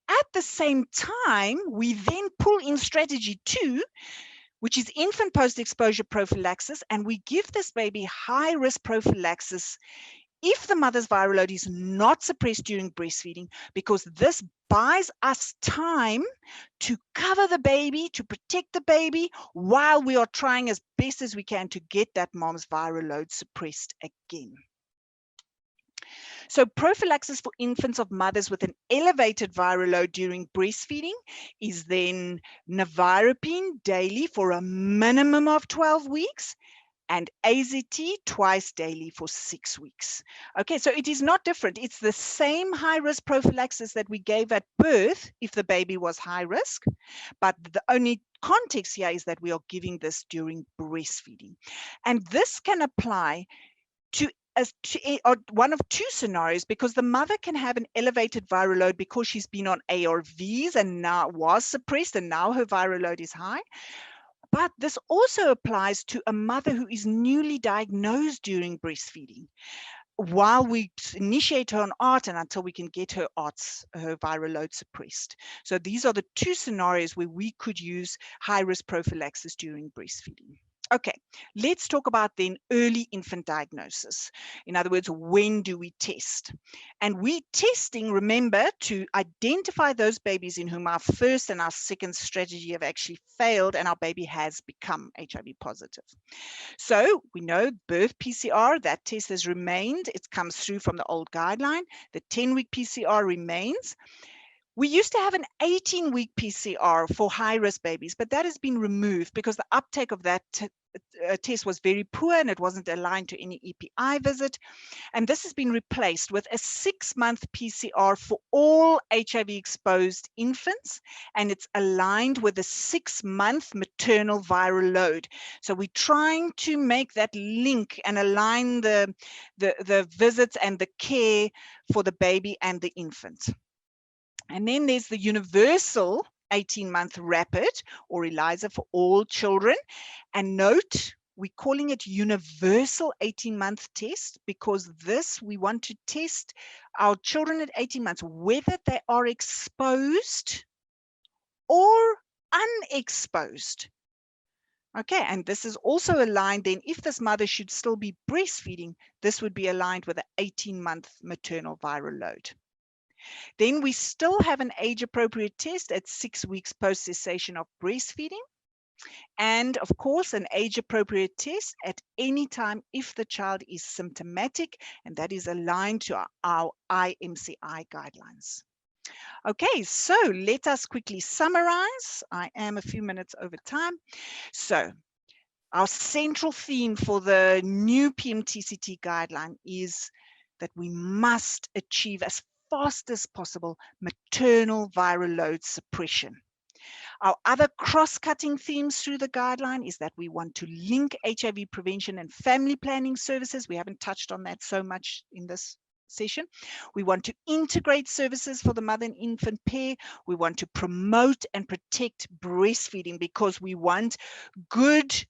At the same time, we then pull in strategy two, which is infant post-exposure prophylaxis, and we give this baby high-risk prophylaxis if the mother's viral load is not suppressed during breastfeeding, because this buys us time to cover the baby, to protect the baby, while we are trying as best as we can to get that mom's viral load suppressed again. So prophylaxis for infants of mothers with an elevated viral load during breastfeeding is then nevirapine daily for a minimum of 12 weeks and AZT twice daily for 6 weeks. Okay, so it is not different. It's the same high-risk prophylaxis that we gave at birth if the baby was high risk, but the only context here is that we are giving this during breastfeeding. And this can apply to one of two scenarios, because the mother can have an elevated viral load because she's been on ARVs and now was suppressed and now her viral load is high. But this also applies to a mother who is newly diagnosed during breastfeeding, while we initiate her on ART and until we can get her her viral load suppressed. So these are the two scenarios where we could use high-risk prophylaxis during breastfeeding. Okay, let's talk about then early infant diagnosis. In other words, when do we test? And we testing, remember, to identify those babies in whom our first and our second strategy have actually failed and our baby has become HIV positive. So we know birth PCR, that test has remained. It comes through from the old guideline. The 10-week PCR remains. We used to have an 18-week PCR for high-risk babies, but that has been removed because the uptake of that test was very poor and it wasn't aligned to any EPI visit. And this has been replaced with a 6-month PCR for all HIV-exposed infants, and it's aligned with a 6-month maternal viral load. So we're trying to make that link and align the visits and the care for the baby and the infant. And then there's the universal 18-month rapid or ELISA for all children. And note, we're calling it universal 18-month test because this, we want to test our children at 18 months, whether they are exposed or unexposed. Okay, and this is also aligned then, if this mother should still be breastfeeding, this would be aligned with an 18-month maternal viral load. Then we still have an age-appropriate test at 6 weeks post-cessation of breastfeeding. And of course, an age-appropriate test at any time if the child is symptomatic, and that is aligned to our IMCI guidelines. Okay, so let us quickly summarize. I am a few minutes over time. So our central theme for the new PMTCT guideline is that we must achieve as fast as possible maternal viral load suppression. Our other cross-cutting themes through the guideline is that we want to link HIV prevention and family planning services. We haven't touched on that so much in this session. We want to integrate services for the mother and infant pair. We want to promote and protect breastfeeding because we want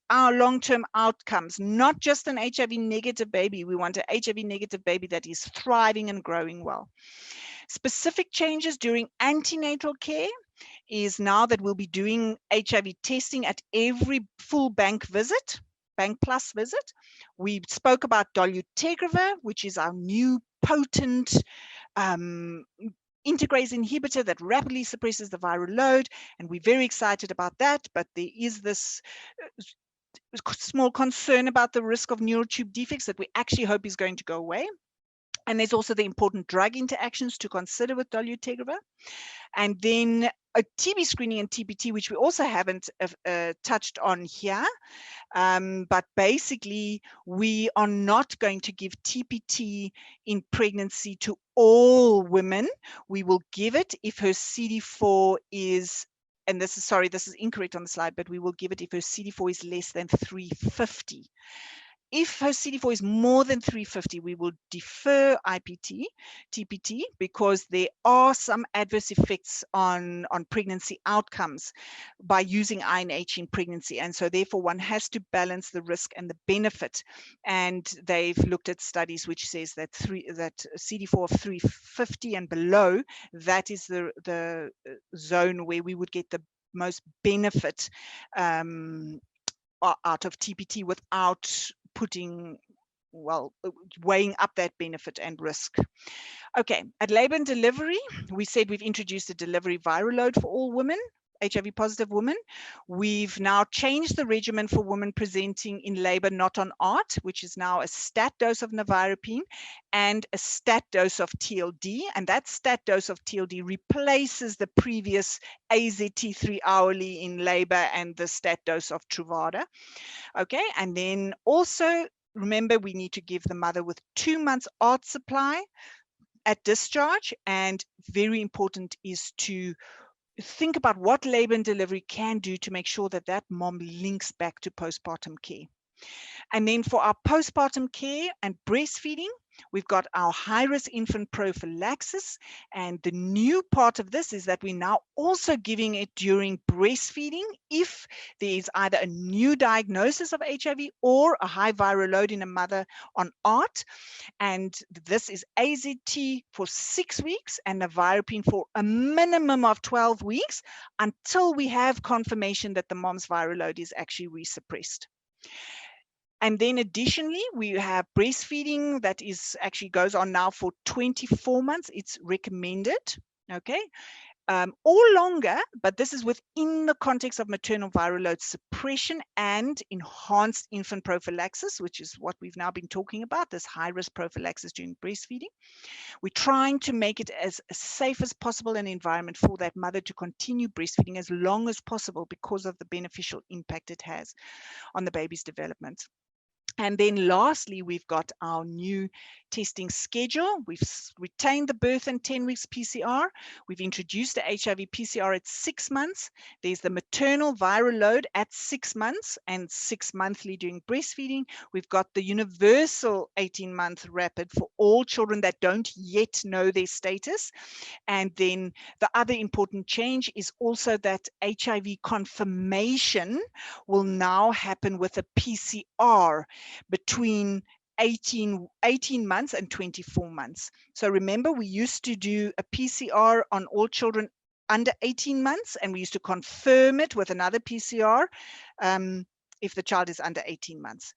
our long-term outcomes, not just an HIV negative baby. We want an HIV negative baby that is thriving and growing well. Specific changes during antenatal care is now that we'll be doing HIV testing at every full bank plus visit. We spoke about dolutegravir, which is our new potent integrase inhibitor that rapidly suppresses the viral load, and we're very excited about that, but there is this small concern about the risk of neural tube defects that we actually hope is going to go away. And there's also the important drug interactions to consider with dolutegravir. And then a TB screening and TPT, which we also haven't touched on here. But basically, we are not going to give TPT in pregnancy to all women. We will give it if her CD4 is, and this is incorrect on the slide, but we will give it if her CD4 is less than 350. If her CD4 is more than 350, we will defer TPT, because there are some adverse effects on pregnancy outcomes by using INH in pregnancy. And so therefore one has to balance the risk and the benefit. And they've looked at studies which says that CD4 of 350 and below, that is the zone where we would get the most benefit out of TPT without weighing up that benefit and risk. Okay, at labor and delivery, we said we've introduced a delivery viral load for all women. HIV positive women. We've now changed the regimen for women presenting in labor not on ART, which is now a stat dose of nevirapine and a stat dose of TLD. And that stat dose of TLD replaces the previous AZT 3 hourly in labor and the stat dose of Truvada. Okay, and then also remember we need to give the mother with 2 months ART supply at discharge, and very important is to think about what labor and delivery can do to make sure that that mom links back to postpartum care. And then for our postpartum care and breastfeeding, we've got our high-risk infant prophylaxis. And the new part of this is that we're now also giving it during breastfeeding if there is either a new diagnosis of HIV or a high viral load in a mother on ART. And this is AZT for 6 weeks and nevirapine for a minimum of 12 weeks until we have confirmation that the mom's viral load is actually resuppressed. And then additionally, we have breastfeeding that is actually goes on now for 24 months. It's recommended, okay, or longer, but this is within the context of maternal viral load suppression and enhanced infant prophylaxis, which is what we've now been talking about, this high-risk prophylaxis during breastfeeding. We're trying to make it as safe as possible an environment for that mother to continue breastfeeding as long as possible because of the beneficial impact it has on the baby's development. And then lastly, we've got our new testing schedule. We've retained the birth and 10 weeks PCR. We've introduced the HIV PCR at 6 months. There's the maternal viral load at 6 months and 6 monthly during breastfeeding. We've got the universal 18-month rapid for all children that don't yet know their status. And then the other important change is also that HIV confirmation will now happen with a PCR between 18 months and 24 months. So remember, we used to do a PCR on all children under 18 months, and we used to confirm it with another PCR if the child is under 18 months.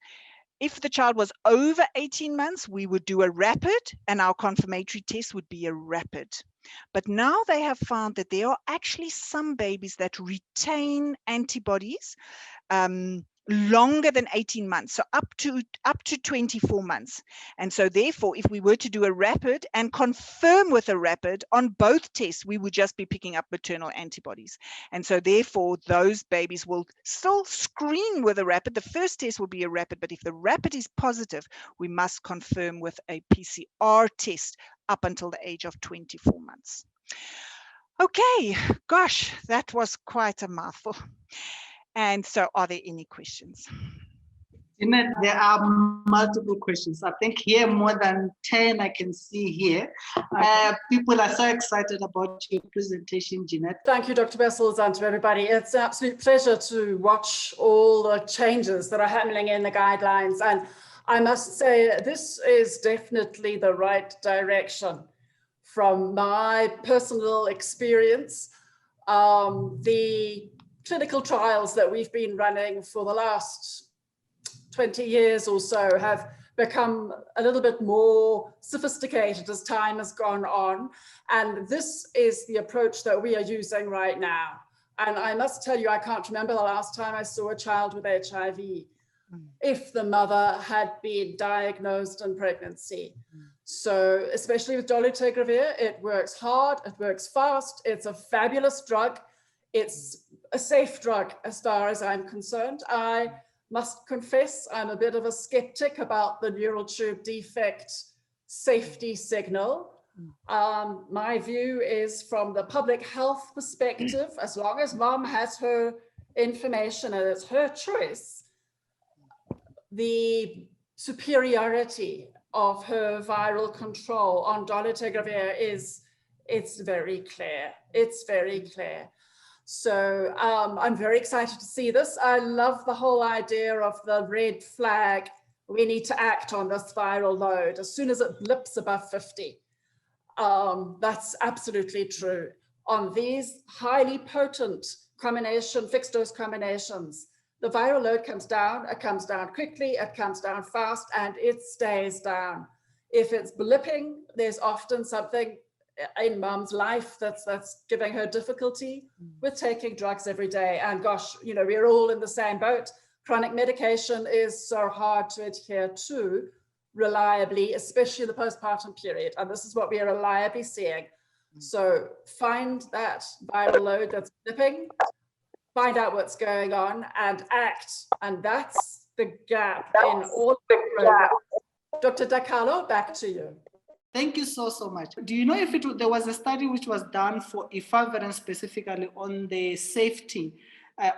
If the child was over 18 months, we would do a rapid, and our confirmatory test would be a rapid. But now they have found that there are actually some babies that retain antibodies longer than 18 months, so up to 24 months. And so therefore, if we were to do a rapid and confirm with a rapid on both tests, we would just be picking up maternal antibodies. And so therefore, those babies will still screen with a rapid. The first test will be a rapid, but if the rapid is positive, we must confirm with a PCR test up until the age of 24 months. Okay, gosh, that was quite a mouthful. And so are there any questions? Jeanette, there are multiple questions. I think here more than 10 I can see here. Okay. People are so excited about your presentation, Jeanette. Thank you, Dr. Wessels, and to everybody. It's an absolute pleasure to watch all the changes that are happening in the guidelines. And I must say, this is definitely the right direction. From my personal experience, the clinical trials that we've been running for the last 20 years or so have become a little bit more sophisticated as time has gone on. And this is the approach that we are using right now. And I must tell you, I can't remember the last time I saw a child with HIV if the mother had been diagnosed in pregnancy. So especially with dolutegravir, it works hard, it works fast, it's a fabulous drug. It's a safe drug as far as I'm concerned. I must confess I'm a bit of a skeptic about the neural tube defect safety signal. My view is from the public health perspective, as long as mom has her information and it's her choice, the superiority of her viral control on dolutegravir it's very clear. It's very clear. So I'm very excited to see this. I love the whole idea of the red flag. We need to act on this viral load as soon as it blips above 50. That's absolutely true. On these highly potent combination, fixed dose combinations, the viral load comes down, it comes down quickly, it comes down fast, and it stays down. If it's blipping, there's often something in mom's life that's giving her difficulty with taking drugs every day. And gosh, you know, we're all in the same boat. Chronic medication is so hard to adhere to reliably, especially in the postpartum period. And this is what we are reliably seeing. So find that viral load that's dipping, find out what's going on and act. And that's the gap in all the programs. Dr. Dakalo, back to you. Thank you so much. Do you know if there was a study which was done for efavirenz specifically on the safety,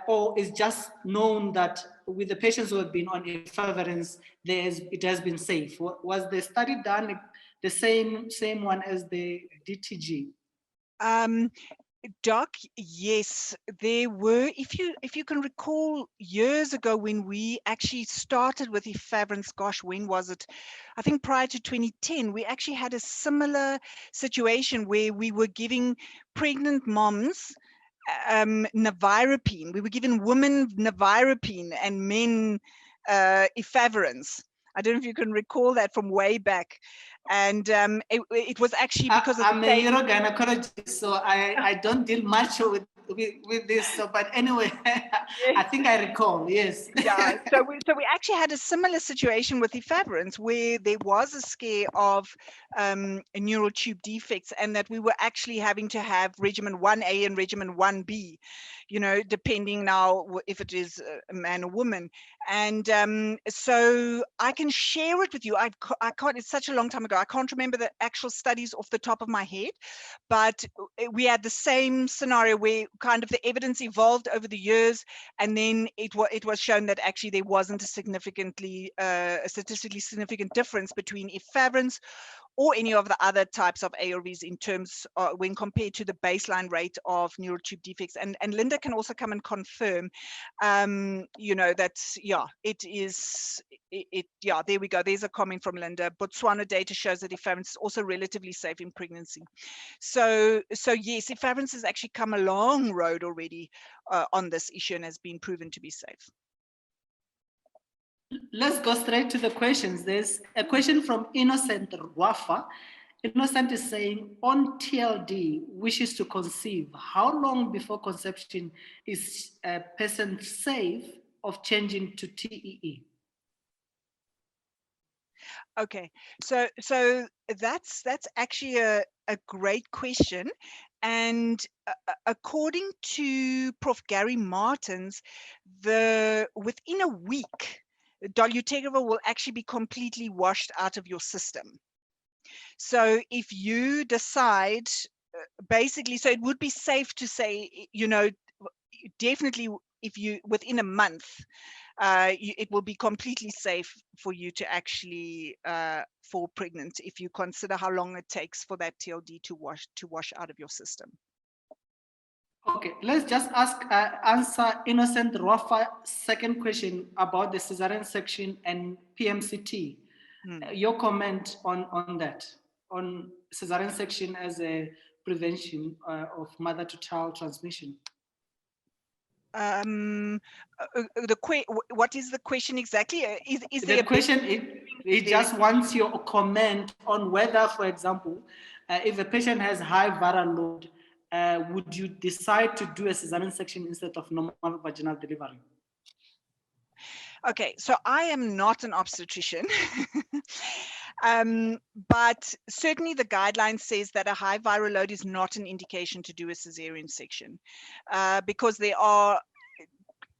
or is just known that with the patients who have been on efavirenz, it has been safe? Was the study done the same one as the DTG? Doc, yes, there were. If you can recall, years ago when we actually started with efavirenz, gosh, when was it? I think prior to 2010, we actually had a similar situation where we were giving pregnant moms nevirapine. We were giving women nevirapine and men efavirenz. I don't know if you can recall that from way back. And it was actually because I'm a urogynecologist, so I don't deal much with this. So, but anyway, I think I recall. Yes. Yeah. So we actually had a similar situation with efavirenz, where there was a scare of neural tube defects, and that we were actually having to have regimen 1A and regimen 1B, you know, depending now if it is a man or woman. And so I can share it with you. I can't. It's such a long time ago. I can't remember the actual studies off the top of my head, but we had the same scenario where kind of the evidence evolved over the years, and then it was shown that actually there wasn't a statistically significant difference between efavirenz or any of the other types of ARVs in terms when compared to the baseline rate of neural tube defects. And Linda can also come and confirm, you know, that, yeah, yeah, there we go. There's a comment from Linda. Botswana data shows that efavirenz is also relatively safe in pregnancy. So yes, efavirenz has actually come a long road already on this issue and has been proven to be safe. Let's go straight to the questions. There's a question from Innocent Wafa. Innocent is saying, on TLD, wishes to conceive, how long before conception is a person safe of changing to TEE? Okay, so that's actually a great question. And according to Prof. Gary Martins, within a week, dolutegravir will actually be completely washed out of your system. So if you decide, basically, so it would be safe to say, you know, definitely if you, within a month, it will be completely safe for you to actually fall pregnant if you consider how long it takes for that TLD to wash out of your system. Okay, let's just answer Innocent Rafa's second question about the cesarean section and PMCT. Your comment on that, on cesarean section as a prevention of mother-to-child transmission. What is the question exactly? Is there the question? It just wants your comment on whether, for example, if a patient has high viral load, would you decide to do a cesarean section instead of normal vaginal delivery? Okay, so I am not an obstetrician, but certainly the guideline says that a high viral load is not an indication to do a cesarean section, because there are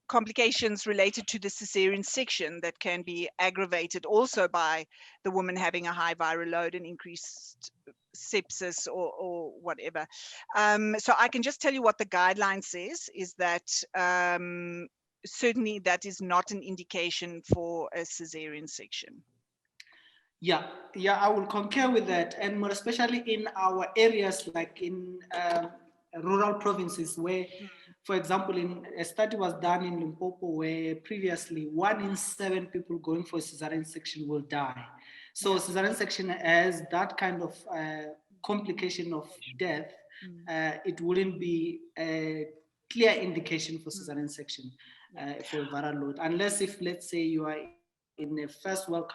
complications related to the cesarean section that can be aggravated also by the woman having a high viral load and increased sepsis or whatever. So I can just tell you what the guideline says is that certainly that is not an indication for a cesarean section. Yeah, I will concur with that, and more especially in our areas like in rural provinces where, for example, in a study was done in Limpopo where previously 1 in 7 people going for a cesarean section will die. So cesarean section has that kind of complication of death. It wouldn't be a clear indication for cesarean section for viral load, unless if, let's say, you are in a first world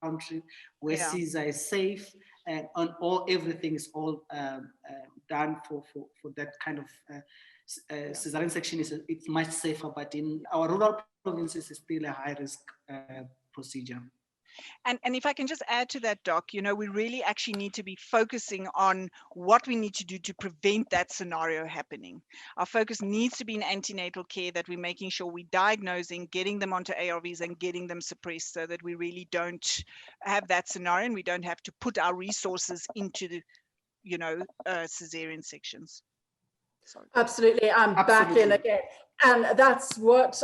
country where Caesar is safe and on all everything is all done for that kind of cesarean section. It's much safer, but in our rural provinces, it's still a high risk procedure. And if I can just add to that, Doc, you know, we really actually need to be focusing on what we need to do to prevent that scenario happening. Our focus needs to be in antenatal care, that we're making sure we're diagnosing, getting them onto ARVs and getting them suppressed, so that we really don't have that scenario and we don't have to put our resources into the, you know, cesarean sections. Sorry. Absolutely, I'm back in again. And that's what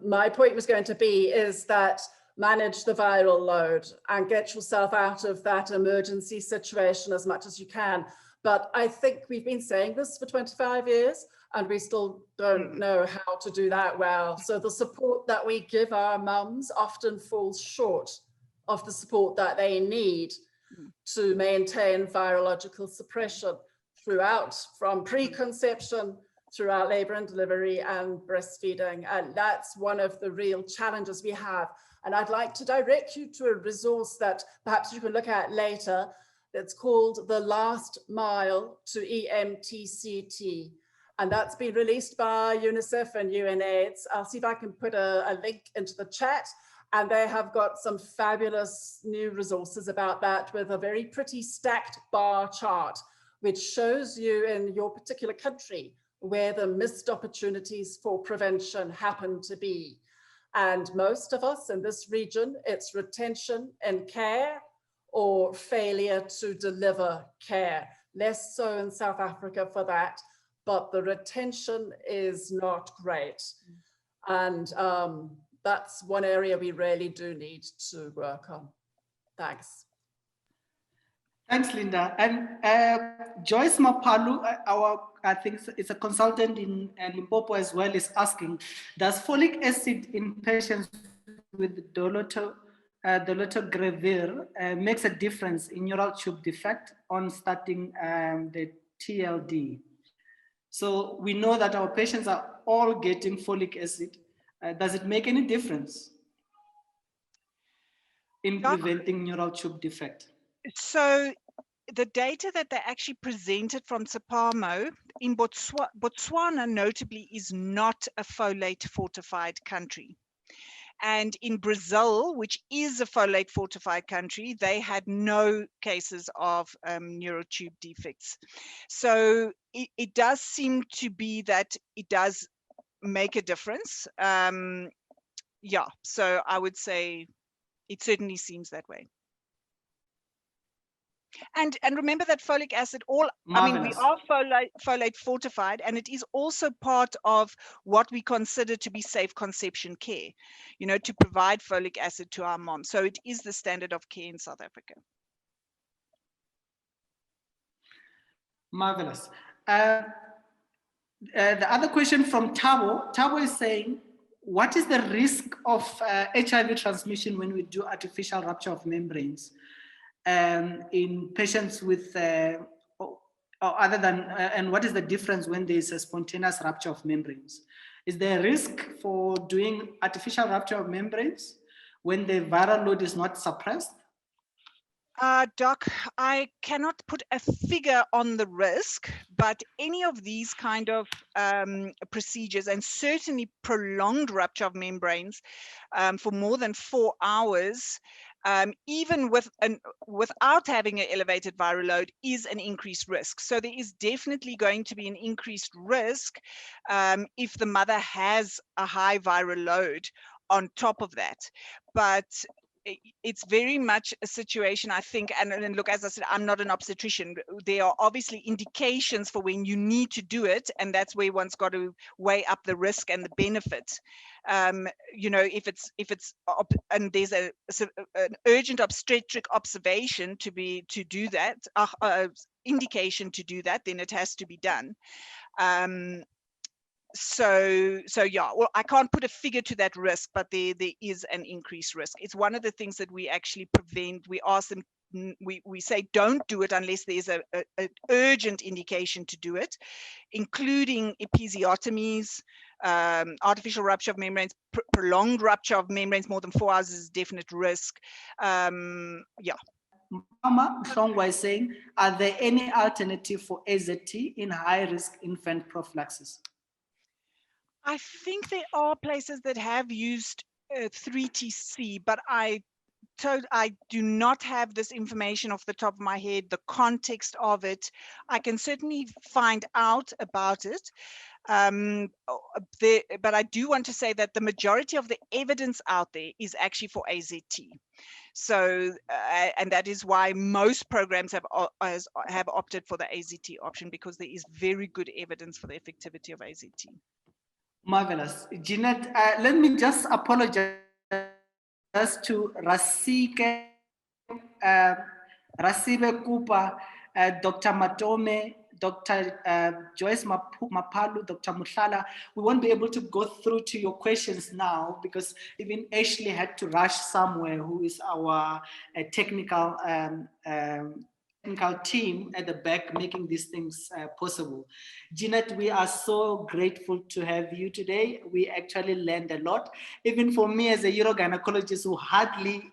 my point was going to be, is that manage the viral load and get yourself out of that emergency situation as much as you can. But I think we've been saying this for 25 years and we still don't know how to do that well. So the support that we give our mums often falls short of the support that they need to maintain virological suppression throughout, from preconception throughout labor and delivery and breastfeeding. And that's one of the real challenges we have. And I'd like to direct you to a resource that perhaps you can look at later. That's called The Last Mile to PMTCT. And that's been released by UNICEF and UNAIDS. I'll see if I can put a link into the chat. And they have got some fabulous new resources about that, with a very pretty stacked bar chart, which shows you in your particular country where the missed opportunities for prevention happen to be. And most of us in this region, it's retention in care or failure to deliver care. Less so in South Africa for that, but the retention is not great. And that's one area we really do need to work on. Thanks. Thanks, Linda. And Joyce Mapalu, I think it's a consultant in Limpopo as well, is asking, does folic acid in patients with dolutegravir makes a difference in neural tube defect on starting the TLD? So we know that our patients are all getting folic acid. Does it make any difference in preventing neural tube defect? So the data that they actually presented from SAPAMO in Botswana notably is not a folate fortified country. And in Brazil, which is a folate fortified country, they had no cases of neurotube defects. So it does seem to be that it does make a difference. Yeah, so I would say it certainly seems that way. And remember that folic acid, I mean, we are folate fortified, and it is also part of what we consider to be safe conception care, you know, to provide folic acid to our moms. So it is the standard of care in South Africa. Marvelous. The other question from Tabo is saying, what is the risk of HIV transmission when we do artificial rupture of membranes? In patients with, or other than, and what is the difference when there is a spontaneous rupture of membranes? Is there a risk for doing artificial rupture of membranes when the viral load is not suppressed? Doc, I cannot put a figure on the risk, but any of these kind of procedures, and certainly prolonged rupture of membranes for more than 4 hours, even without having an elevated viral load, is an increased risk. So there is definitely going to be an increased risk if the mother has a high viral load on top of that. But it's very much a situation, I think, and look, as I said, I'm not an obstetrician. There are obviously indications for when you need to do it, and that's where one's got to weigh up the risk and the benefit. You know, if it's and there's an urgent obstetric observation to do that, indication to do that, then it has to be done. So yeah, well, I can't put a figure to that risk, but there is an increased risk. It's one of the things that we actually prevent. We ask them, we say don't do it unless there's an urgent indication to do it, including episiotomies, artificial rupture of membranes, prolonged rupture of membranes more than 4 hours is a definite risk. Yeah. Mama Mhlongwa is saying, are there any alternative for AZT in high-risk infant prophylaxis? I think there are places that have used 3TC, but I do not have this information off the top of my head, the context of it. I can certainly find out about it. But I do want to say that the majority of the evidence out there is actually for AZT. So, and that is why most programs have opted for the AZT option, because there is very good evidence for the effectivity of AZT. Marvelous. Jeanette, let me just apologize to Rasibe Kupa, Dr. Matome, Dr. Joyce Mapalu, Dr. Muhlala. We won't be able to go through to your questions now because even Ashley had to rush somewhere, who is our technical team at the back making these things possible. Jeanette, we are so grateful to have you today. We actually learned a lot. Even for me as a urogynecologist who hardly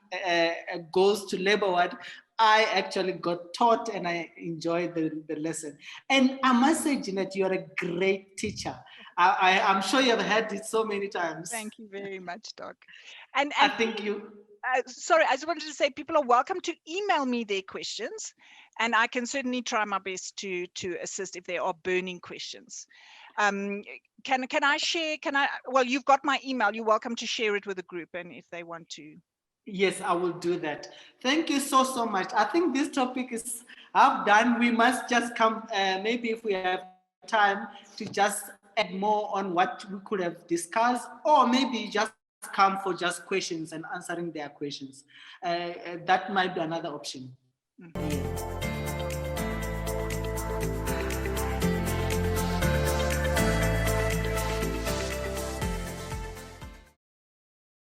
goes to labor ward, I actually got taught and I enjoyed the lesson. And I must say, Jeanette, you're a great teacher. I'm sure you have heard it so many times. Thank you very much, Doc. And I think you... sorry, I just wanted to say people are welcome to email me their questions, and I can certainly try my best to assist if there are burning questions. Can I share? Well, you've got my email. You're welcome to share it with the group, and if they want to. Yes, I will do that. Thank you so much. I think this topic is half done. We must just come, maybe if we have time, to just add more on what we could have discussed, or maybe just come for just questions and answering their questions. That might be another option. Mm-hmm.